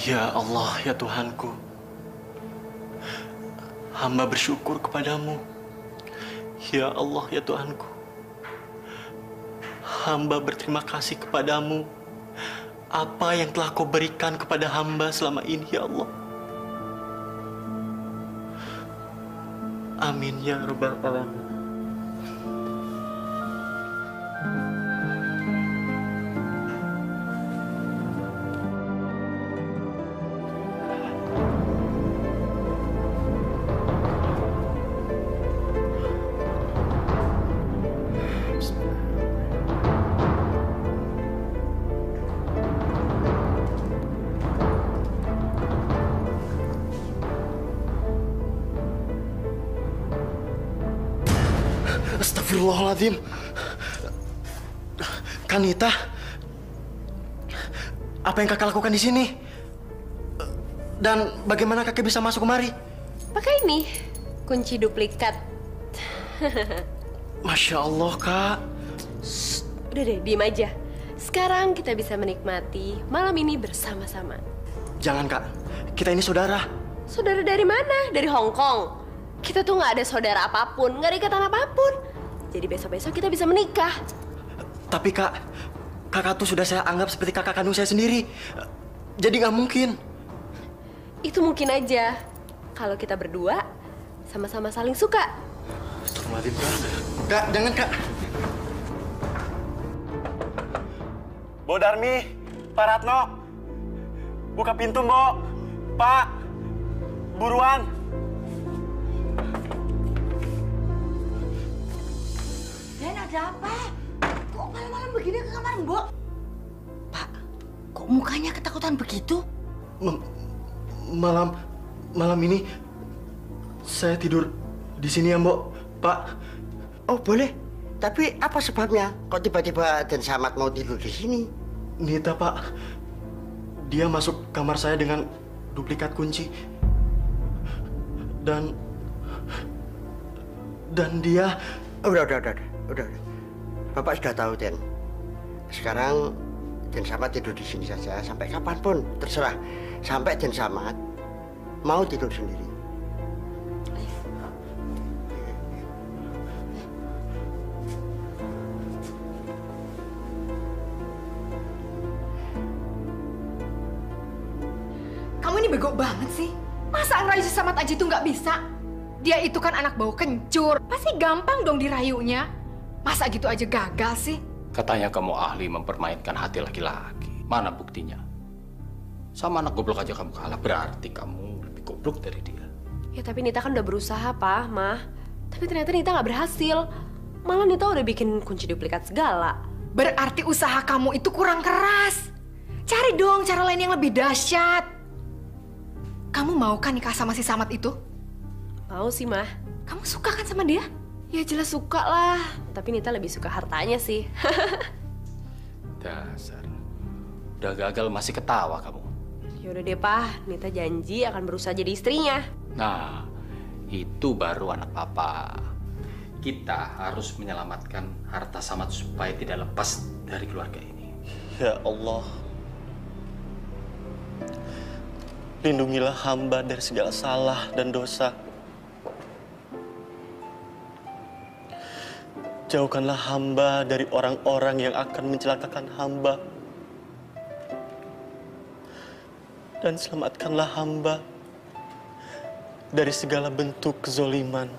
Ya Allah, ya Tuhanku, hamba bersyukur kepadamu. Ya Allah, ya Tuhanku, hamba berterima kasih kepadamu apa yang telah kau berikan kepada hamba selama ini, ya Allah. Amin ya Rabbal Alamin. Astagfirullahaladzim. Kanita, apa yang kakak lakukan di sini? Dan bagaimana kakak bisa masuk kemari?
Pakai ini, kunci duplikat.
Masya Allah, Kak.
Udah deh, diem aja. Sekarang kita bisa menikmati malam ini bersama-sama.
Jangan, Kak. Kita ini saudara.
Saudara dari mana? Dari Hong Kong. Kita tuh nggak ada saudara apapun, nggak ada ikatan apapun. Jadi besok-besok kita bisa menikah.
Tapi, Kak, kakak tuh sudah saya anggap seperti kakak kandung saya sendiri. Jadi nggak mungkin.
Itu mungkin aja. Kalau kita berdua sama-sama saling suka.
Astagfirullahaladzim, Kak. Kak, jangan, Kak. Bo Darmi, Pak Ratno. Buka pintu, Bo. Pak, buruan.
Dan ada apa? Kok malam-malam begini ke kamar Mbok? Pak, kok mukanya ketakutan begitu?
Malam ini saya tidur di sini ya, Mbok. Pak.
Oh, boleh. Tapi apa sebabnya? Kok tiba-tiba Den Samad mau tidur di sini?
Nita, Pak. Dia masuk kamar saya dengan duplikat kunci. Dan dia...
Udah. Bapak sudah tahu, Den. Sekarang Den Samad tidur di sini saja sampai kapanpun, terserah. Sampai Den Samad mau tidur sendiri.
Kamu ini bego banget sih. Masa ngerayu si Samad aja itu nggak bisa? Dia itu kan anak bau kencur. Pasti gampang dong dirayunya. Masa gitu aja gagal sih?
Katanya kamu ahli mempermainkan hati laki-laki. Mana buktinya? Sama anak goblok aja kamu kalah. Berarti kamu lebih goblok dari dia.
Ya tapi Nita kan udah berusaha, Pak, Mah. Tapi ternyata Nita nggak berhasil. Malah Nita udah bikin kunci duplikat segala.
Berarti usaha kamu itu kurang keras. Cari dong cara lain yang lebih dahsyat. Kamu mau kan nikah sama si Samad itu?
Mau sih, Mah.
Kamu suka kan sama dia?
Ya jelas suka lah. Tapi Nita lebih suka hartanya sih.
Dasar. Udah gagal masih ketawa kamu.
Yaudah deh, Pak. Nita janji akan berusaha jadi istrinya.
Nah, itu baru anak papa. Kita harus menyelamatkan harta Samad supaya tidak lepas dari keluarga ini.
Ya Allah. Lindungilah hamba dari segala salah dan dosa. Jauhkanlah hamba dari orang-orang yang akan mencelakakan hamba. Dan selamatkanlah hamba dari segala bentuk kezoliman.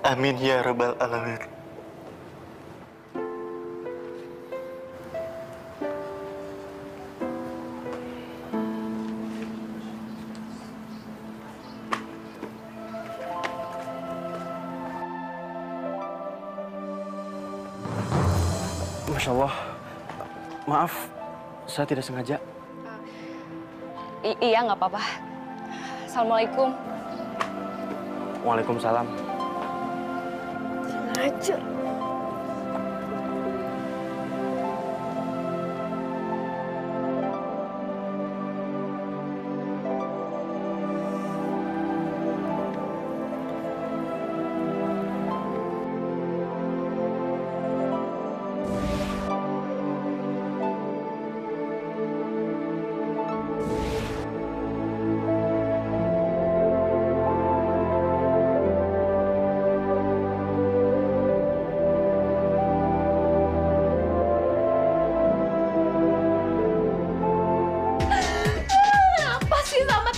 Amin ya Rabbal Alamin.
Masya Allah, maaf, saya tidak sengaja.
Iya, nggak apa-apa. Assalamualaikum.
Waalaikumsalam.
Sengaja.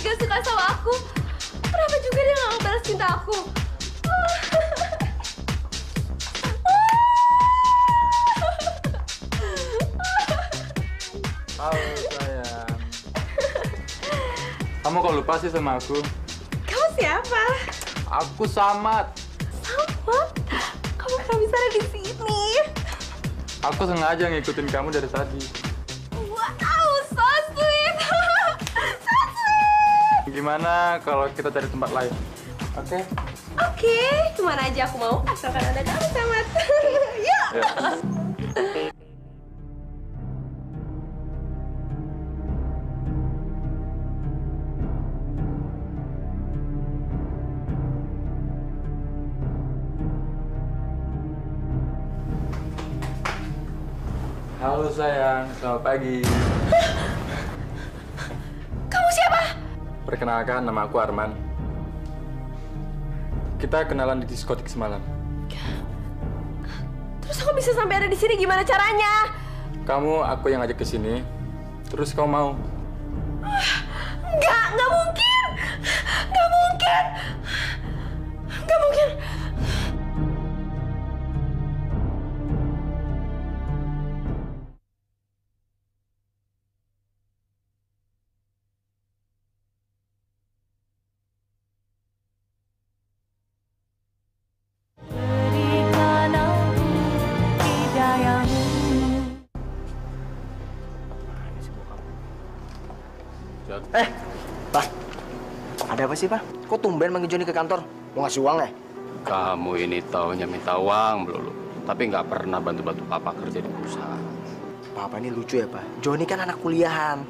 Gak suka sama aku. Kenapa juga dia gak ngebalas cinta aku?
Halo sayang. Kamu kok lupa sih sama aku?
Kamu siapa?
Aku Samad.
Samad? Kamu kenapa bisa ada di sini?
Aku sengaja ngikutin kamu dari tadi.
Wow, so sweet.
Gimana kalau kita cari tempat lain? Oke?
Oke, kemana aja aku mau, asalkan ada kamu, Samad. Yuk!
Halo sayang, selamat pagi.
Kamu siapa?
Perkenalkan, nama aku Arman. Kita kenalan di diskotik semalam.
Terus aku bisa sampai ada di sini gimana caranya?
Aku yang ngajak ke sini. Terus kau mau?
Nggak mungkin. Nggak mungkin. Nggak mungkin.
Pak. Ada apa sih, Pak? Kok tumben manggil Joni ke kantor? Mau ngasih uang ya?
Kamu ini taunya minta uang melulu, tapi nggak pernah bantu-bantu papa kerja di perusahaan.
Papa ini lucu ya, Pak. Joni kan anak kuliahan.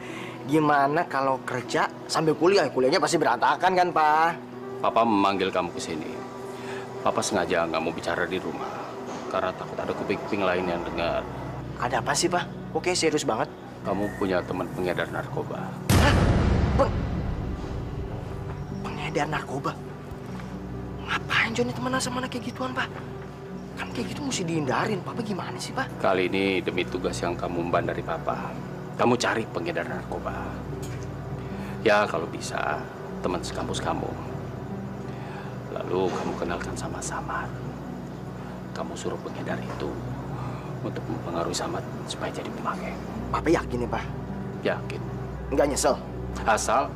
Gimana kalau kerja sambil kuliah? Kuliahnya pasti berantakan kan, Pak?
Papa memanggil kamu ke sini. Papa sengaja nggak mau bicara di rumah, karena takut ada kuping-kuping lain yang dengar.
Ada apa sih, Pak? Oke, serius banget.
Kamu punya teman pengedar narkoba.
Pengedar narkoba? Ngapain Joni temenan sama anak kayak gituan, Pak? Kan kayak gitu mesti dihindarin. Papa gimana sih, Pak?
Kali ini demi tugas yang kamu emban dari Papa, kamu cari pengedar narkoba. Ya, kalau bisa, teman sekampus kamu. Lalu kamu kenalkan sama Samad. Kamu suruh pengedar itu untuk mempengaruhi Samad supaya jadi pemakai.
Papa yakin nih, Pak?
Yakin.
Nggak nyesel?
Asal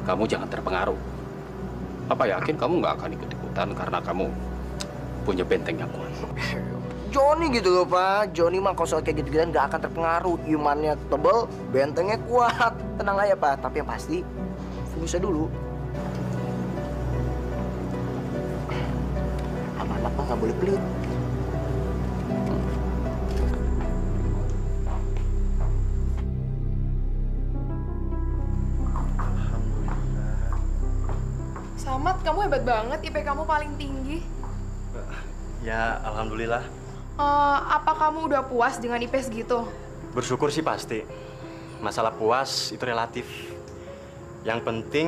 kamu jangan terpengaruh. Papa yakin kamu nggak akan ikut-ikutan karena kamu punya benteng yang kuat.
Joni gitu loh, Pak. Joni mah kalau soal kayak gitu-gituan nggak akan terpengaruh. Imannya tebel, bentengnya kuat. Tenang aja, Pak. Tapi yang pasti, fokusnya dulu. Amanah, Pak. Nggak boleh pelit.
Samad, kamu hebat banget. IP kamu paling tinggi.
Ya, alhamdulillah.
Apa kamu udah puas dengan IP segitu?
Bersyukur sih pasti. Masalah puas itu relatif. Yang penting,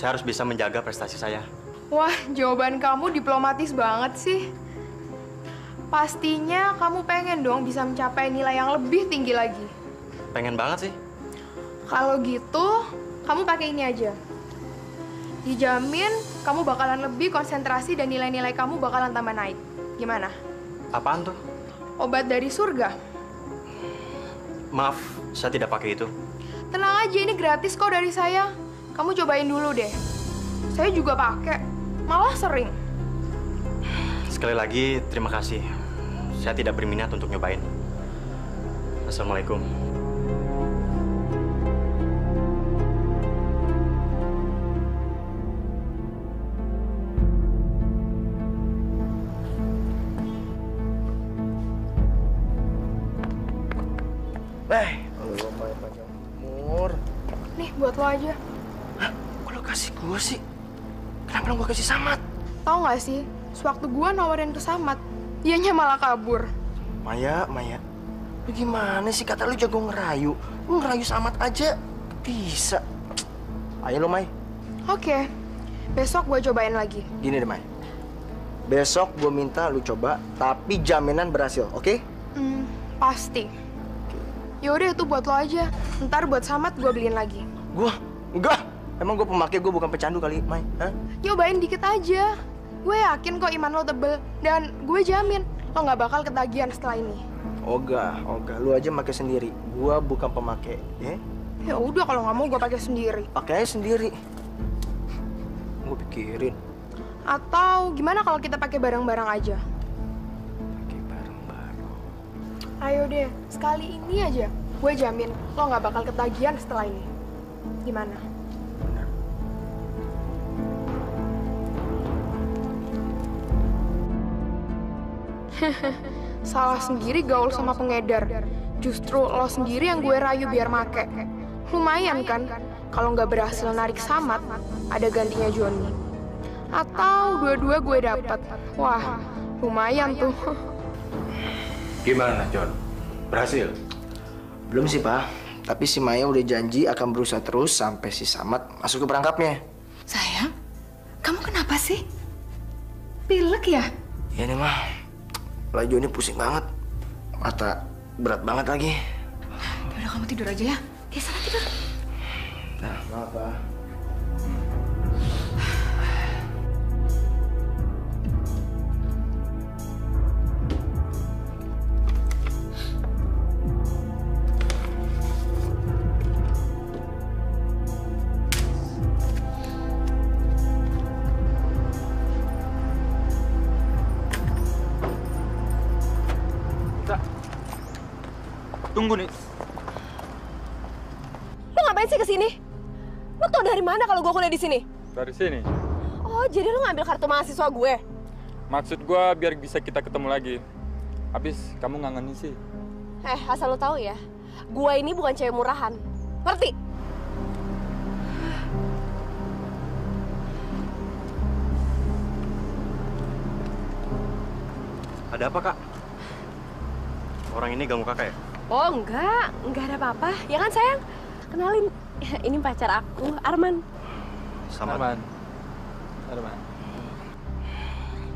saya harus bisa menjaga prestasi saya.
Wah, jawaban kamu diplomatis banget sih. Pastinya kamu pengen dong bisa mencapai nilai yang lebih tinggi lagi.
Pengen banget sih.
Kalau gitu, kamu pakai ini aja. Dijamin kamu bakalan lebih konsentrasi dan nilai-nilai kamu bakalan tambah naik. Gimana?
Apaan tuh?
Obat dari surga.
Maaf, saya tidak pakai itu.
Tenang aja, ini gratis kok dari saya. Kamu cobain dulu deh. Saya juga pakai, malah sering.
Sekali lagi, terima kasih. Saya tidak berminat untuk nyobain. Assalamualaikum.
Lu main panjang umur.
Nih, buat lo aja.
Hah? Kok lo kasih gue sih? Kenapa lo gak kasih Samad?
Tahu nggak sih, sewaktu gua nawarin ke Samad, dianya malah kabur.
Maya, lu gimana sih? Kata lu jago ngerayu. Lu ngerayu Samad aja bisa. Ayo lo, Mai.
Oke, besok gua cobain lagi.
Gini deh, Mai. Besok gue minta lu coba, tapi jaminan berhasil, oke?
Pasti. Yaudah, itu buat lo aja. Ntar buat Samad gue beliin lagi.
Gua? Enggak. Emang gue pemakai, gue bukan pecandu kali, Mai. Hah?
Nyobain dikit aja. Gue yakin kok iman lo tebel. Dan gue jamin lo nggak bakal ketagihan setelah ini.
Ogah. Lu aja pakai sendiri. Gua bukan pemakai, ya?
Ya udah, kalau nggak mau gue pakai sendiri.
Pakai aja sendiri. Gue pikirin.
Atau gimana kalau kita pakai bareng-bareng aja?
Pakai bareng-bareng.
Ayo deh, sekali ini aja. Gue jamin lo nggak bakal ketagihan setelah ini. Gimana?
Salah sendiri gaul sama pengedar. Justru lo sendiri yang gue rayu biar make. Lumayan kan, kalau nggak berhasil narik Samad, ada gantinya Joni. Atau dua-dua gue dapet. Wah, lumayan tuh.
Gimana, John? Berhasil?
Belum sih, Pak. Tapi si Maya udah janji akan berusaha terus sampai si Samad masuk ke perangkapnya.
Sayang, kamu kenapa sih? Pilek ya?
Iya nih, Mah. Lah Joni pusing banget. Mata berat banget lagi.
Udah kamu tidur aja ya. Oke, sana tidur.
Nah, maaf, Pak.
Tunggu nih.
Lo ngapain sih kesini? Lo tau dari mana kalau gue kuliah di sini?
Dari sini.
Oh, jadi lo ngambil kartu mahasiswa gue?
Maksud gue biar bisa kita ketemu lagi. Habis kamu ngangenin sih.
Asal lo tahu ya, gue ini bukan cewek murahan. Ngerti?
Ada apa, Kak? Orang ini ganggu kakak ya?
Oh, enggak ada apa-apa. Ya kan, sayang? Kenalin, ini pacar aku, Arman.
Sama
Arman.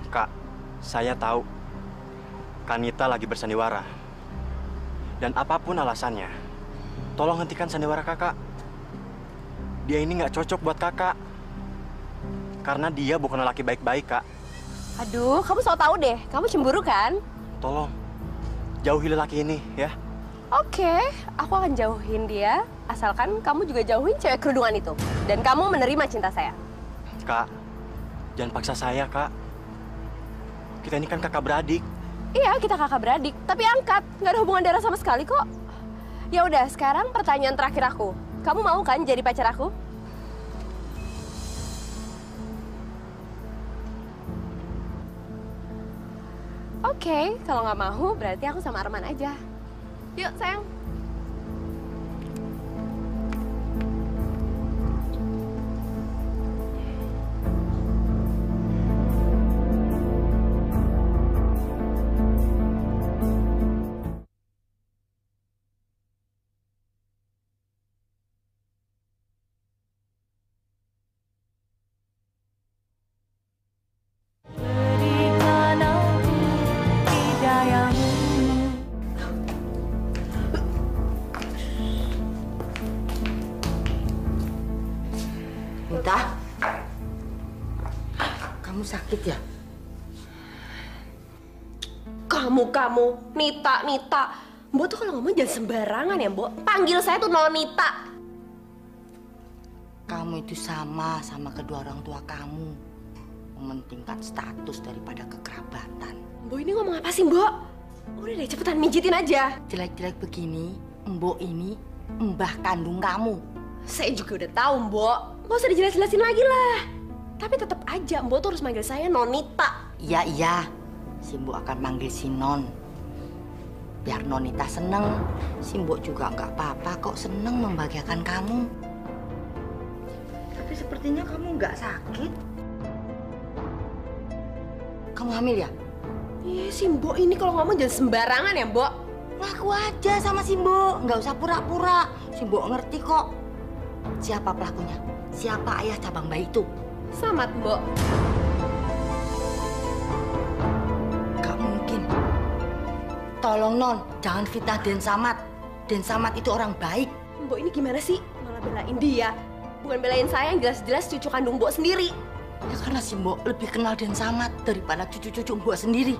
Kak, saya tahu Kanita lagi bersandiwara. Dan apapun alasannya, tolong hentikan sandiwara kakak. Dia ini nggak cocok buat kakak. Karena dia bukan lelaki baik-baik, Kak.
Aduh, kamu so tau deh. Kamu cemburu kan?
Tolong, jauhi lelaki ini, ya.
Oke, aku akan jauhin dia. Asalkan kamu juga jauhin cewek kerudungan itu. Dan kamu menerima cinta saya.
Kak, jangan paksa saya, Kak. Kita ini kan kakak beradik.
Iya, kita kakak beradik. Tapi angkat, nggak ada hubungan darah sama sekali kok. Ya udah, sekarang pertanyaan terakhir aku. Kamu mau kan jadi pacar aku? Oke, kalau nggak mau berarti aku sama Arman aja. Yuk, sayang.
Nita, kamu sakit ya?
Kamu, Nita. Mbok tuh kalau ngomong jangan sembarangan ya, Mbok. Panggil saya tuh Nonita.
Kamu itu sama kedua orang tua kamu. Mementingkan status daripada kekerabatan.
Mbok ini ngomong apa sih, Mbok? Udah deh, cepetan mijitin aja.
Jelek-jelek begini, Mbok ini mbah kandung kamu.
Saya juga udah tahu, Mbok. Nggak usah dijelas-jelasin lagi lah. Tapi tetap aja, Mbok tuh harus manggil saya Nonita.
Iya. Si Mbok akan manggil si Non. Biar Nonita seneng. Si Mbok juga nggak apa-apa kok seneng membahagiakan kamu. Tapi sepertinya kamu nggak sakit. Kamu hamil ya?
Iya, si Mbok ini kalau ngomong jangan sembarangan ya, Mbok.
Ngaku aja sama si Mbok, nggak usah pura-pura. Si Mbok ngerti kok. Siapa pelakunya? Siapa ayah cabang bayi itu?
Samad, Mbok.
Gak mungkin. Tolong Non, jangan fitnah Den Samad. Den Samad itu orang baik.
Mbok ini gimana sih? Malah belain dia. Bukan belain saya yang jelas-jelas cucu kandung Mbok sendiri.
Ya karena si Mbok lebih kenal Den Samad daripada cucu-cucu Mbok sendiri.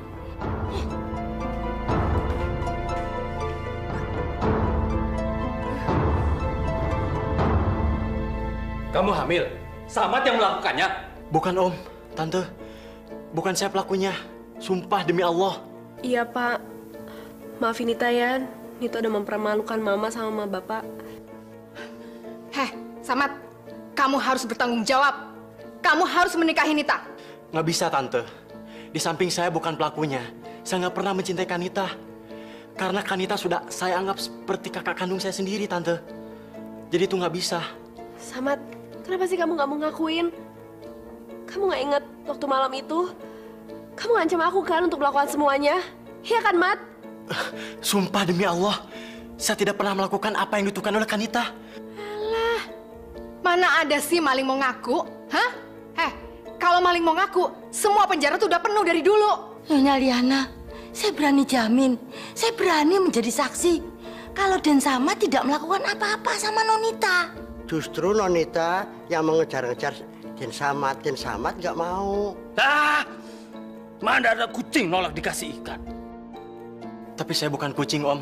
Kamu hamil? Samad yang melakukannya?
Bukan, Om. Tante, bukan saya pelakunya. Sumpah demi Allah.
Iya, Pak. Maafin Nita ya. Nita udah mempermalukan Mama sama Bapak.
Samad, kamu harus bertanggung jawab. Kamu harus menikahi Nita.
Nggak bisa, Tante. Di samping saya bukan pelakunya.
saya nggak pernah mencintai Kanita. Karena Kanita sudah saya anggap seperti kakak kandung saya sendiri, Tante. Jadi itu nggak bisa.
Samad, kenapa sih kamu nggak mau ngakuin? Kamu nggak inget waktu malam itu? Kamu ngancam aku kan untuk melakukan semuanya? Iya kan, Mat?
Sumpah demi Allah, saya tidak pernah melakukan apa yang dituduhkan oleh Kanita.
Alah, mana ada sih maling mau ngaku? Hah? Kalau maling mau ngaku, semua penjara tuh udah penuh dari dulu.
Nyonya Liana, saya berani jamin, saya berani menjadi saksi kalau Den Samad tidak melakukan apa-apa sama Nonita.
Justru Nonita yang mengejar-ngejar Den Samad. Den Samad nggak mau.
Mana ada kucing nolak dikasih ikan.
Tapi saya bukan kucing, Om.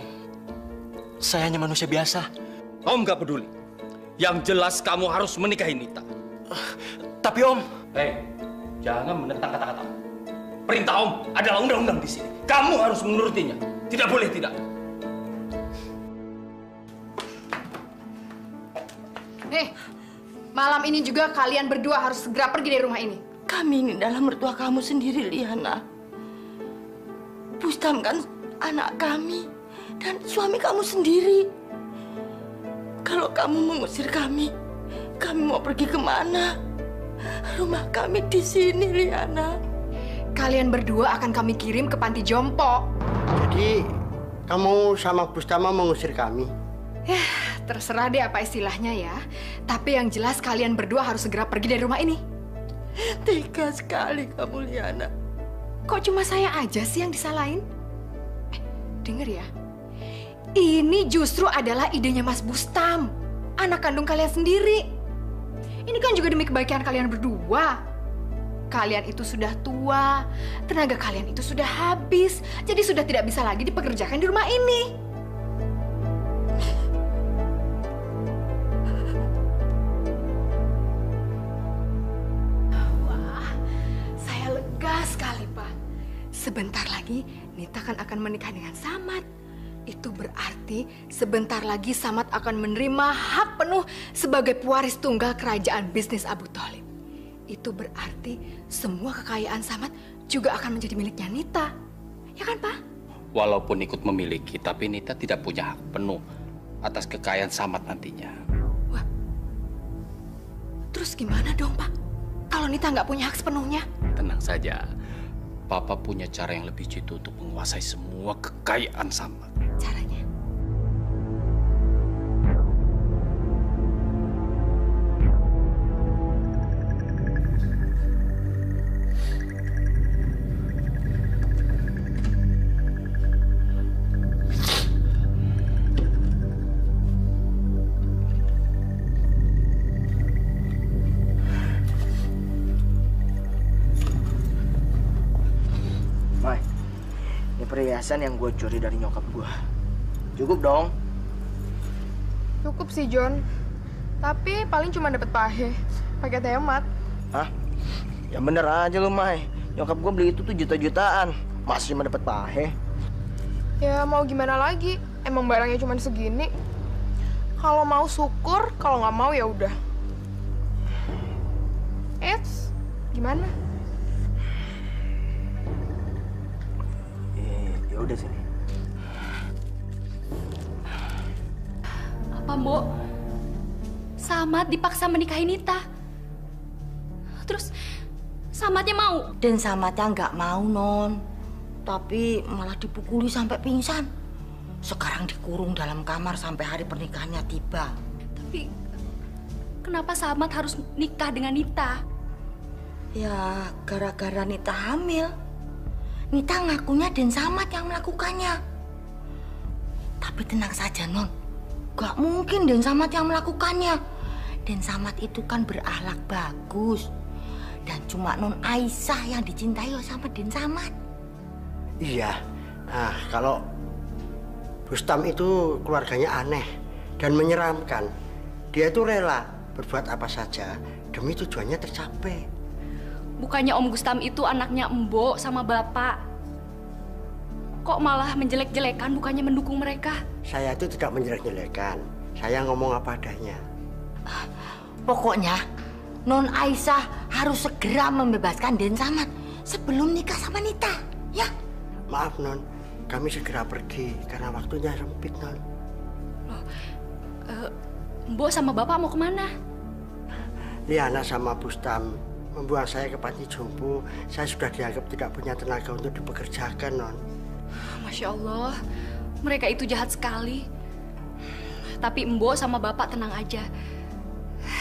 Saya hanya manusia biasa.
Om nggak peduli. Yang jelas kamu harus menikahi Nita.
Tapi Om...
Jangan menentang kata-kata. Perintah Om adalah undang-undang di sini. Kamu harus menurutinya. Tidak boleh tidak.
Malam ini juga kalian berdua harus segera pergi dari rumah ini.
Kami ini adalah mertua kamu sendiri, Liana. Bustam kan anak kami dan suami kamu sendiri. Kalau kamu mengusir kami mau pergi kemana? Rumah kami di sini, Liana.
Kalian berdua akan kami kirim ke panti jompo.
Jadi kamu sama Bustama mengusir kami?
Ya, terserah deh apa istilahnya ya. Tapi yang jelas kalian berdua harus segera pergi dari rumah ini.
Tega sekali kamu, Liana.
Kok cuma saya aja sih yang disalahin? Denger ya. Ini justru adalah idenya Mas Bustam, anak kandung kalian sendiri. Ini kan juga demi kebaikan kalian berdua. Kalian itu sudah tua, tenaga kalian itu sudah habis, jadi sudah tidak bisa lagi dipekerjakan di rumah ini. Wah, saya lega sekali, Pak. Sebentar lagi Nita akan menikah dengan Samad. Itu berarti sebentar lagi Samad akan menerima hak penuh sebagai pewaris tunggal kerajaan bisnis Abu Tholib. Itu berarti semua kekayaan Samad juga akan menjadi miliknya Nita. Ya kan, Pak?
Walaupun ikut memiliki, tapi Nita tidak punya hak penuh atas kekayaan Samad nantinya.
Wah, terus gimana dong, Pak? Kalau Nita nggak punya hak sepenuhnya?
Tenang saja. Papa punya cara yang lebih jitu untuk menguasai semua kekayaan Samad.
Caranya?
Perhiasan yang gue curi dari nyokap gue. Cukup dong?
Cukup sih, John. Tapi paling cuma dapet pahe. Pakai hemat.
Hah? Ya bener aja lu, Mai. Nyokap gue beli itu tuh juta-jutaan. Masih cuma dapet pahe.
Ya mau gimana lagi? Emang barangnya cuma segini. Kalau mau syukur, kalau nggak mau ya udah. Eits, gimana?
Ya udah sini.
Apa, Mbok? Samad dipaksa menikahi Nita. Terus Samadnya mau?
Dan Samadnya nggak mau, Non. Tapi malah dipukuli sampai pingsan. Sekarang dikurung dalam kamar sampai hari pernikahannya tiba.
Tapi kenapa Samad harus nikah dengan Nita?
Ya, gara-gara Nita hamil. Nita ngakunya Den Samad yang melakukannya. Tapi tenang saja, Non. Gak mungkin Den Samad yang melakukannya. Den Samad itu kan berakhlak bagus. Dan cuma Non Aisyah yang dicintai sama Den Samad.
Iya. Nah, kalau Bustam itu keluarganya aneh dan menyeramkan. Dia itu rela berbuat apa saja demi tujuannya tercapai.
Bukannya Om Gustam itu anaknya Mbok sama Bapak. Kok malah menjelek-jelekan, bukannya mendukung mereka?
Saya itu tidak menjelek-jelekan. Saya ngomong apa adanya.
Pokoknya Non Aisyah harus segera membebaskan Den Samad sebelum nikah sama Nita, ya?
Maaf non, kami segera pergi karena waktunya sempit non.
Loh, Mbok sama Bapak mau kemana?
Liana sama Bustam membuang saya ke panti jompo. Saya sudah dianggap tidak punya tenaga untuk dipekerjakan non.
Masya Allah, mereka itu jahat sekali. Tapi Mbok sama Bapak tenang aja.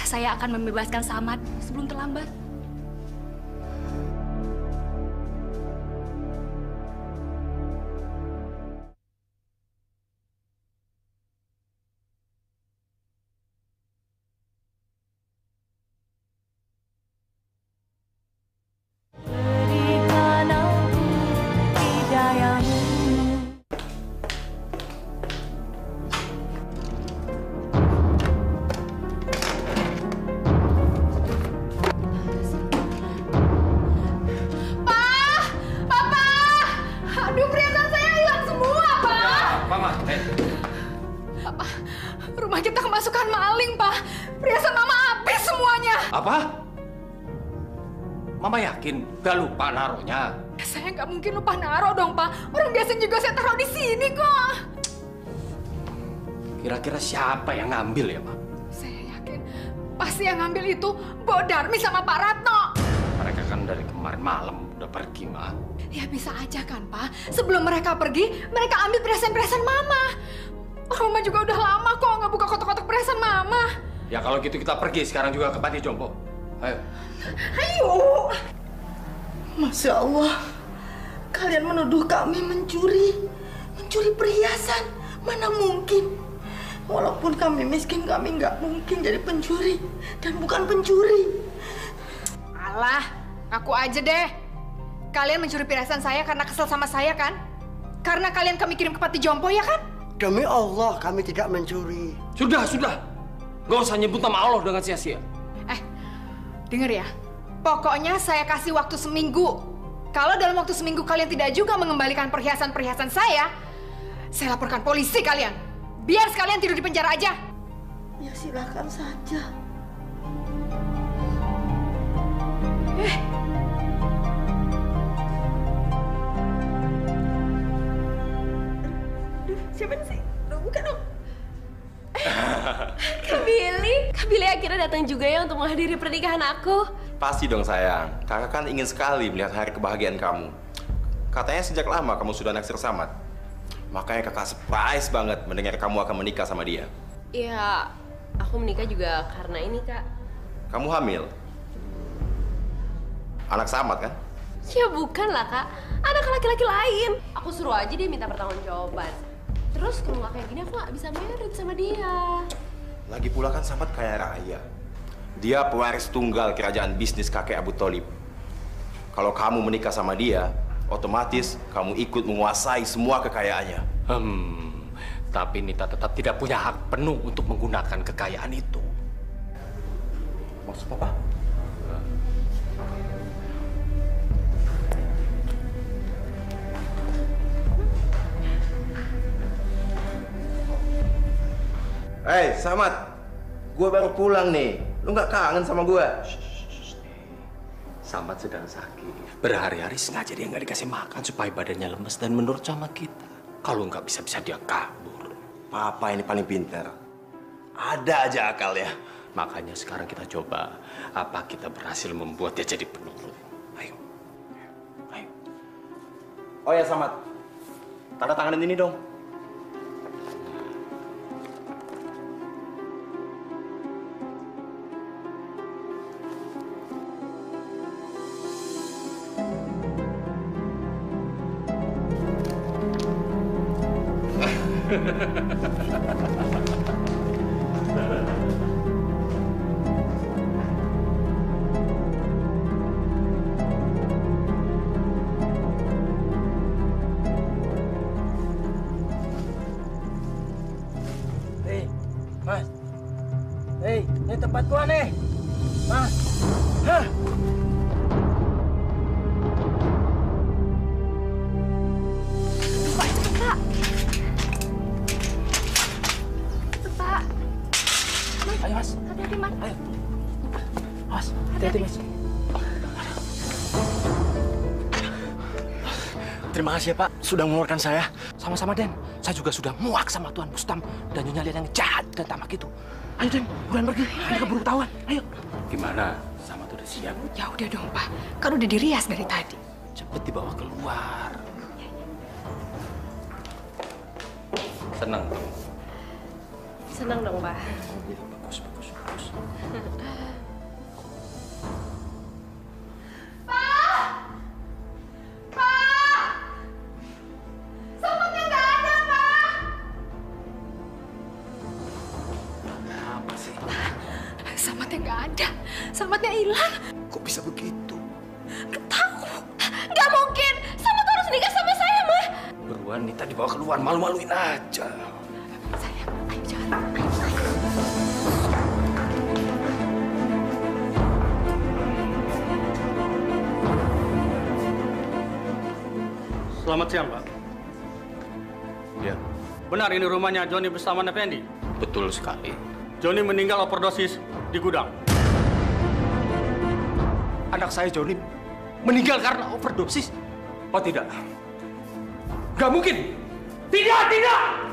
Saya akan membebaskan Samad sebelum terlambat.
Rumah kita kemasukan maling, Pak. Perhiasan Mama habis semuanya.
Apa? Mama yakin gak lupa naruhnya?
Saya nggak mungkin lupa naruh dong, Pak. Orang biasa juga saya taruh di sini kok.
Kira-kira siapa yang ngambil ya, Pak?
Saya yakin pasti yang ngambil itu Mbok Darmi sama Pak Ratno.
Mereka kan dari kemarin malam udah pergi, Ma.
Ya bisa aja kan, Pak. Sebelum mereka pergi, mereka ambil perhiasan-perhiasan Mama. Mama juga udah lama kok nggak buka kotak-kotak perhiasan Mama.
Ya kalau gitu kita pergi sekarang juga ke panti jompo. Ayo.
Ayo. Masya Allah, kalian menuduh kami mencuri perhiasan. Mana mungkin? Walaupun kami miskin, kami nggak mungkin jadi pencuri dan bukan pencuri.
Alah, ngaku aja deh. Kalian mencuri perhiasan saya karena kesel sama saya kan? Karena kalian kami kirim ke panti jompo ya kan?
Demi Allah, kami tidak mencuri.
Sudah. Gak usah nyebut nama Allah dengan sia-sia.
Dengar ya. Pokoknya saya kasih waktu seminggu. Kalau dalam waktu seminggu kalian tidak juga mengembalikan perhiasan-perhiasan saya laporkan polisi kalian. Biar sekalian tidur di penjara aja.
Ya silakan saja.
Siapa sih? Bukan dong. Kak Billy akhirnya datang juga ya untuk menghadiri pernikahan aku.
Pasti dong sayang, kakak kan ingin sekali melihat hari kebahagiaan kamu. Katanya sejak lama kamu sudah naksir Samad. Makanya kakak surprise banget mendengar kamu akan menikah sama dia.
Iya, aku menikah juga karena ini, Kak.
Kamu hamil? Anak Samad kan?
Ya bukan lah, Kak. Anak laki-laki lain. Aku suruh aja dia minta pertanggungjawaban. Terus kalau nggak kayak gini aku nggak bisa married sama dia.
Lagi pula kan Samad kaya raya. Dia pewaris tunggal kerajaan bisnis kakek Abu Tholib. Kalau kamu menikah sama dia, otomatis kamu ikut menguasai semua kekayaannya.
Tapi Nita tetap tidak punya hak penuh untuk menggunakan kekayaan itu.
Maksud Papa? Hei, Samad. Gue baru pulang nih. Lu nggak kangen sama gue?
Samad sedang sakit. Berhari-hari sengaja dia nggak dikasih makan supaya badannya lemes dan menurut sama kita. Kalau nggak bisa-bisa dia kabur.
Papa ini paling pintar. Ada aja akal ya.
Makanya sekarang kita coba apa kita berhasil membuat dia jadi penurut. Ayo.
Oh ya Samad, tanda tanganin ini dong.
Mas. Ini tempat gua nih. Mas. Hah?
Pak.
Ayo, Mas.
Hati-hati, Mas.
Ayo. Mas, hati-hati, Mas.
Terima kasih ya Pak, sudah mengeluarkan saya.
Sama-sama Den, saya juga sudah muak sama Tuan Bustam dan Nyonya Lian yang jahat dan tamak itu. Ayo Den, buruan pergi, nanti keburu ketahuan. Ayo. Gimana? Sama tuh udah siap?
Ya udah dong, Pak. Kan udah dirias dari tadi.
Cepet dibawa keluar. Senang.
Senang dong, Pak.
Bagus.
Samatnya nggak ada. Samatnya hilang.
Kok bisa begitu?
Nggak tahu. Nggak mungkin. Samat harus nikah sama saya, Ma.
Beruan Nita dibawa keluar, malu-maluin aja.
Sayang, ayo jangan.
Selamat siang, Pak.
Ya.
Benar ini rumahnya Joni Bustaman Effendi?
Betul sekali.
Joni meninggal overdosis di gudang.
Anak saya Joni meninggal karena overdosis? Oh tidak. Nggak mungkin. Tidak mungkin.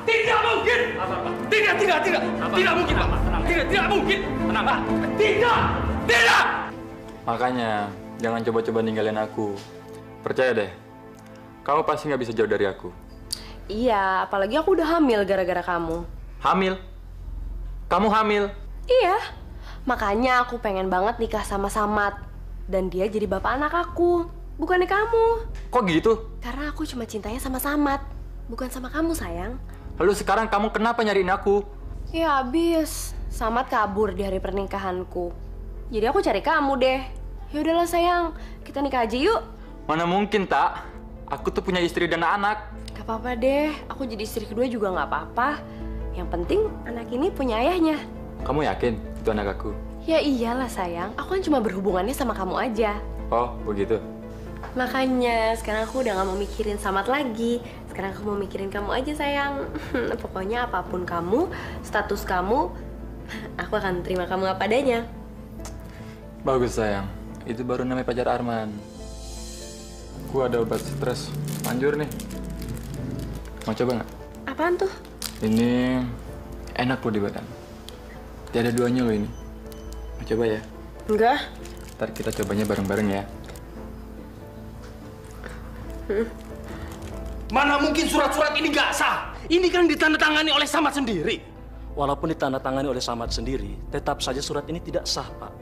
Tidak mungkin, Pak. Tidak mungkin.
Tenang, Pak.
Tidak.
Makanya, jangan coba-coba ninggalin aku. Percaya deh, kamu pasti nggak bisa jauh dari aku.
Iya, apalagi aku udah hamil gara-gara kamu.
Hamil? Kamu hamil?
Iya, makanya aku pengen banget nikah sama Samat. Dan dia jadi bapak anak aku, bukannya kamu.
Kok gitu?
Karena aku cuma cintanya sama Samat, bukan sama kamu, sayang.
Lalu sekarang kamu kenapa nyariin aku?
Ya abis, Samat kabur di hari pernikahanku. Jadi aku cari kamu deh. Ya udahlah sayang, kita nikah aja yuk.
Mana mungkin, Tak? Aku tuh punya istri dan anak.
Gak apa-apa deh, aku jadi istri kedua juga gak apa-apa. Yang penting anak ini punya ayahnya.
Kamu yakin itu anak aku?
Ya iyalah sayang, aku kan cuma berhubungannya sama kamu aja.
Oh, begitu.
Makanya sekarang aku udah gak mau mikirin Samat lagi. Sekarang aku mau mikirin kamu aja sayang. Pokoknya apapun kamu, status kamu, aku akan terima kamu apa adanya.
Bagus sayang, itu baru namanya pacar Arman. Gua ada obat stres, manjur nih. Mau coba nggak?
Apaan tuh?
Ini enak loh di badan. Tiada duanya loh ini. Mau coba ya?
Enggak.
Ntar kita cobanya bareng-bareng ya.
Mana mungkin surat-surat ini nggak sah? Ini kan ditandatangani oleh Samat sendiri.
Walaupun ditandatangani oleh Samat sendiri, tetap saja surat ini tidak sah, Pak.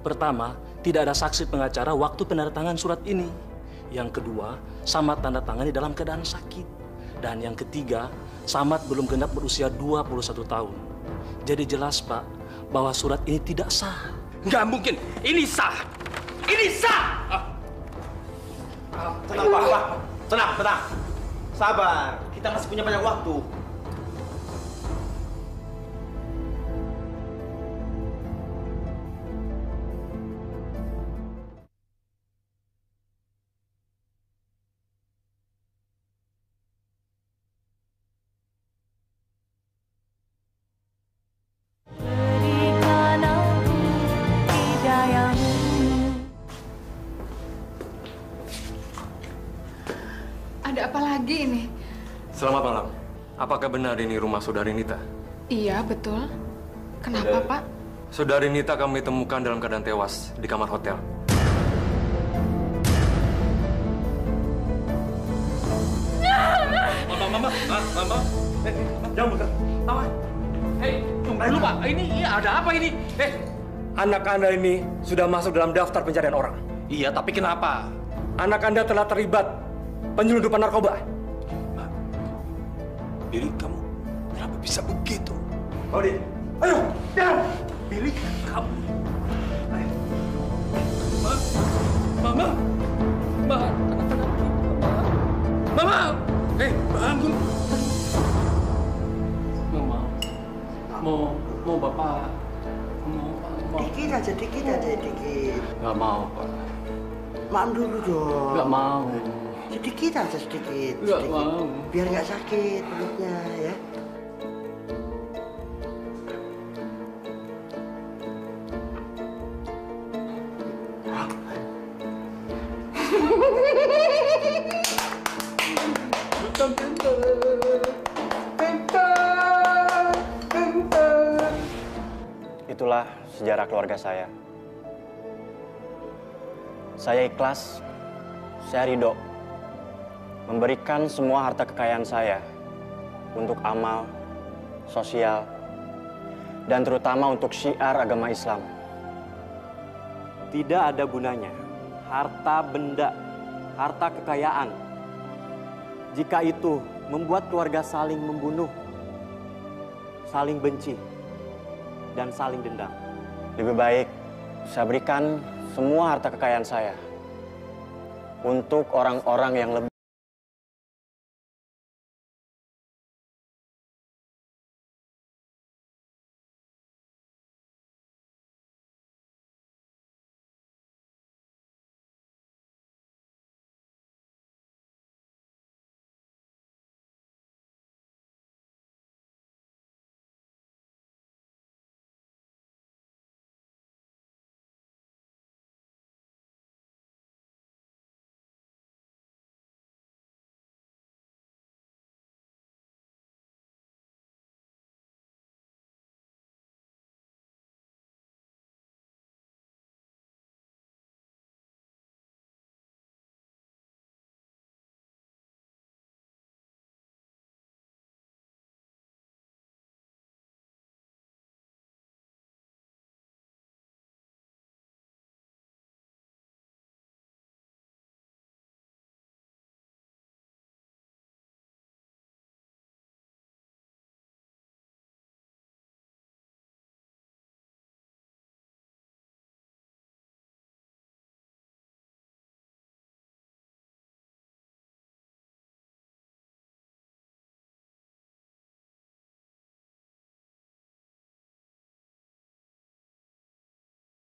Pertama, tidak ada saksi pengacara waktu penandatangan surat ini. Yang kedua, Samat tanda tangani dalam keadaan sakit. Dan yang ketiga, Samat belum genap berusia 21 tahun. Jadi jelas, Pak, bahwa surat ini tidak sah.
Nggak mungkin. Ini sah. Ini sah.
Tenang, Pak. Tenang. Sabar, kita masih punya banyak waktu.
Ada apa lagi ini?
Selamat malam. Apakah benar ini rumah Saudari Nita?
Iya, betul. Kenapa, Pak?
Saudari Nita kami temukan dalam keadaan tewas di kamar hotel.
Mama. Jangan bergerak. Mama. Tunggu dulu, Pak. Ini ada apa ini?
Anak Anda ini sudah masuk dalam daftar pencarian orang.
Iya, tapi kenapa?
Anak Anda telah terlibat penyelundupan narkoba.
Billy, kamu kenapa bisa begitu?
Audi, ayo, jalan.
Billy, kamu. Mama. Bangun.
Mau Bapak.
Dikit aja.
Nggak mau, Pak.
Maaf dulu dong.
Nggak mau.
Sedikit aja, sedikit.
Nggak mau.
Biar nggak sakit perutnya, ya.
Begitulah sejarah keluarga saya. Saya ikhlas, saya ridho memberikan semua harta kekayaan saya untuk amal, sosial, dan terutama untuk syiar agama Islam. Tidak ada gunanya harta benda, harta kekayaan, jika itu membuat keluarga saling membunuh, saling benci, dan saling dendam. Lebih baik saya berikan semua harta kekayaan saya untuk orang-orang yang lebih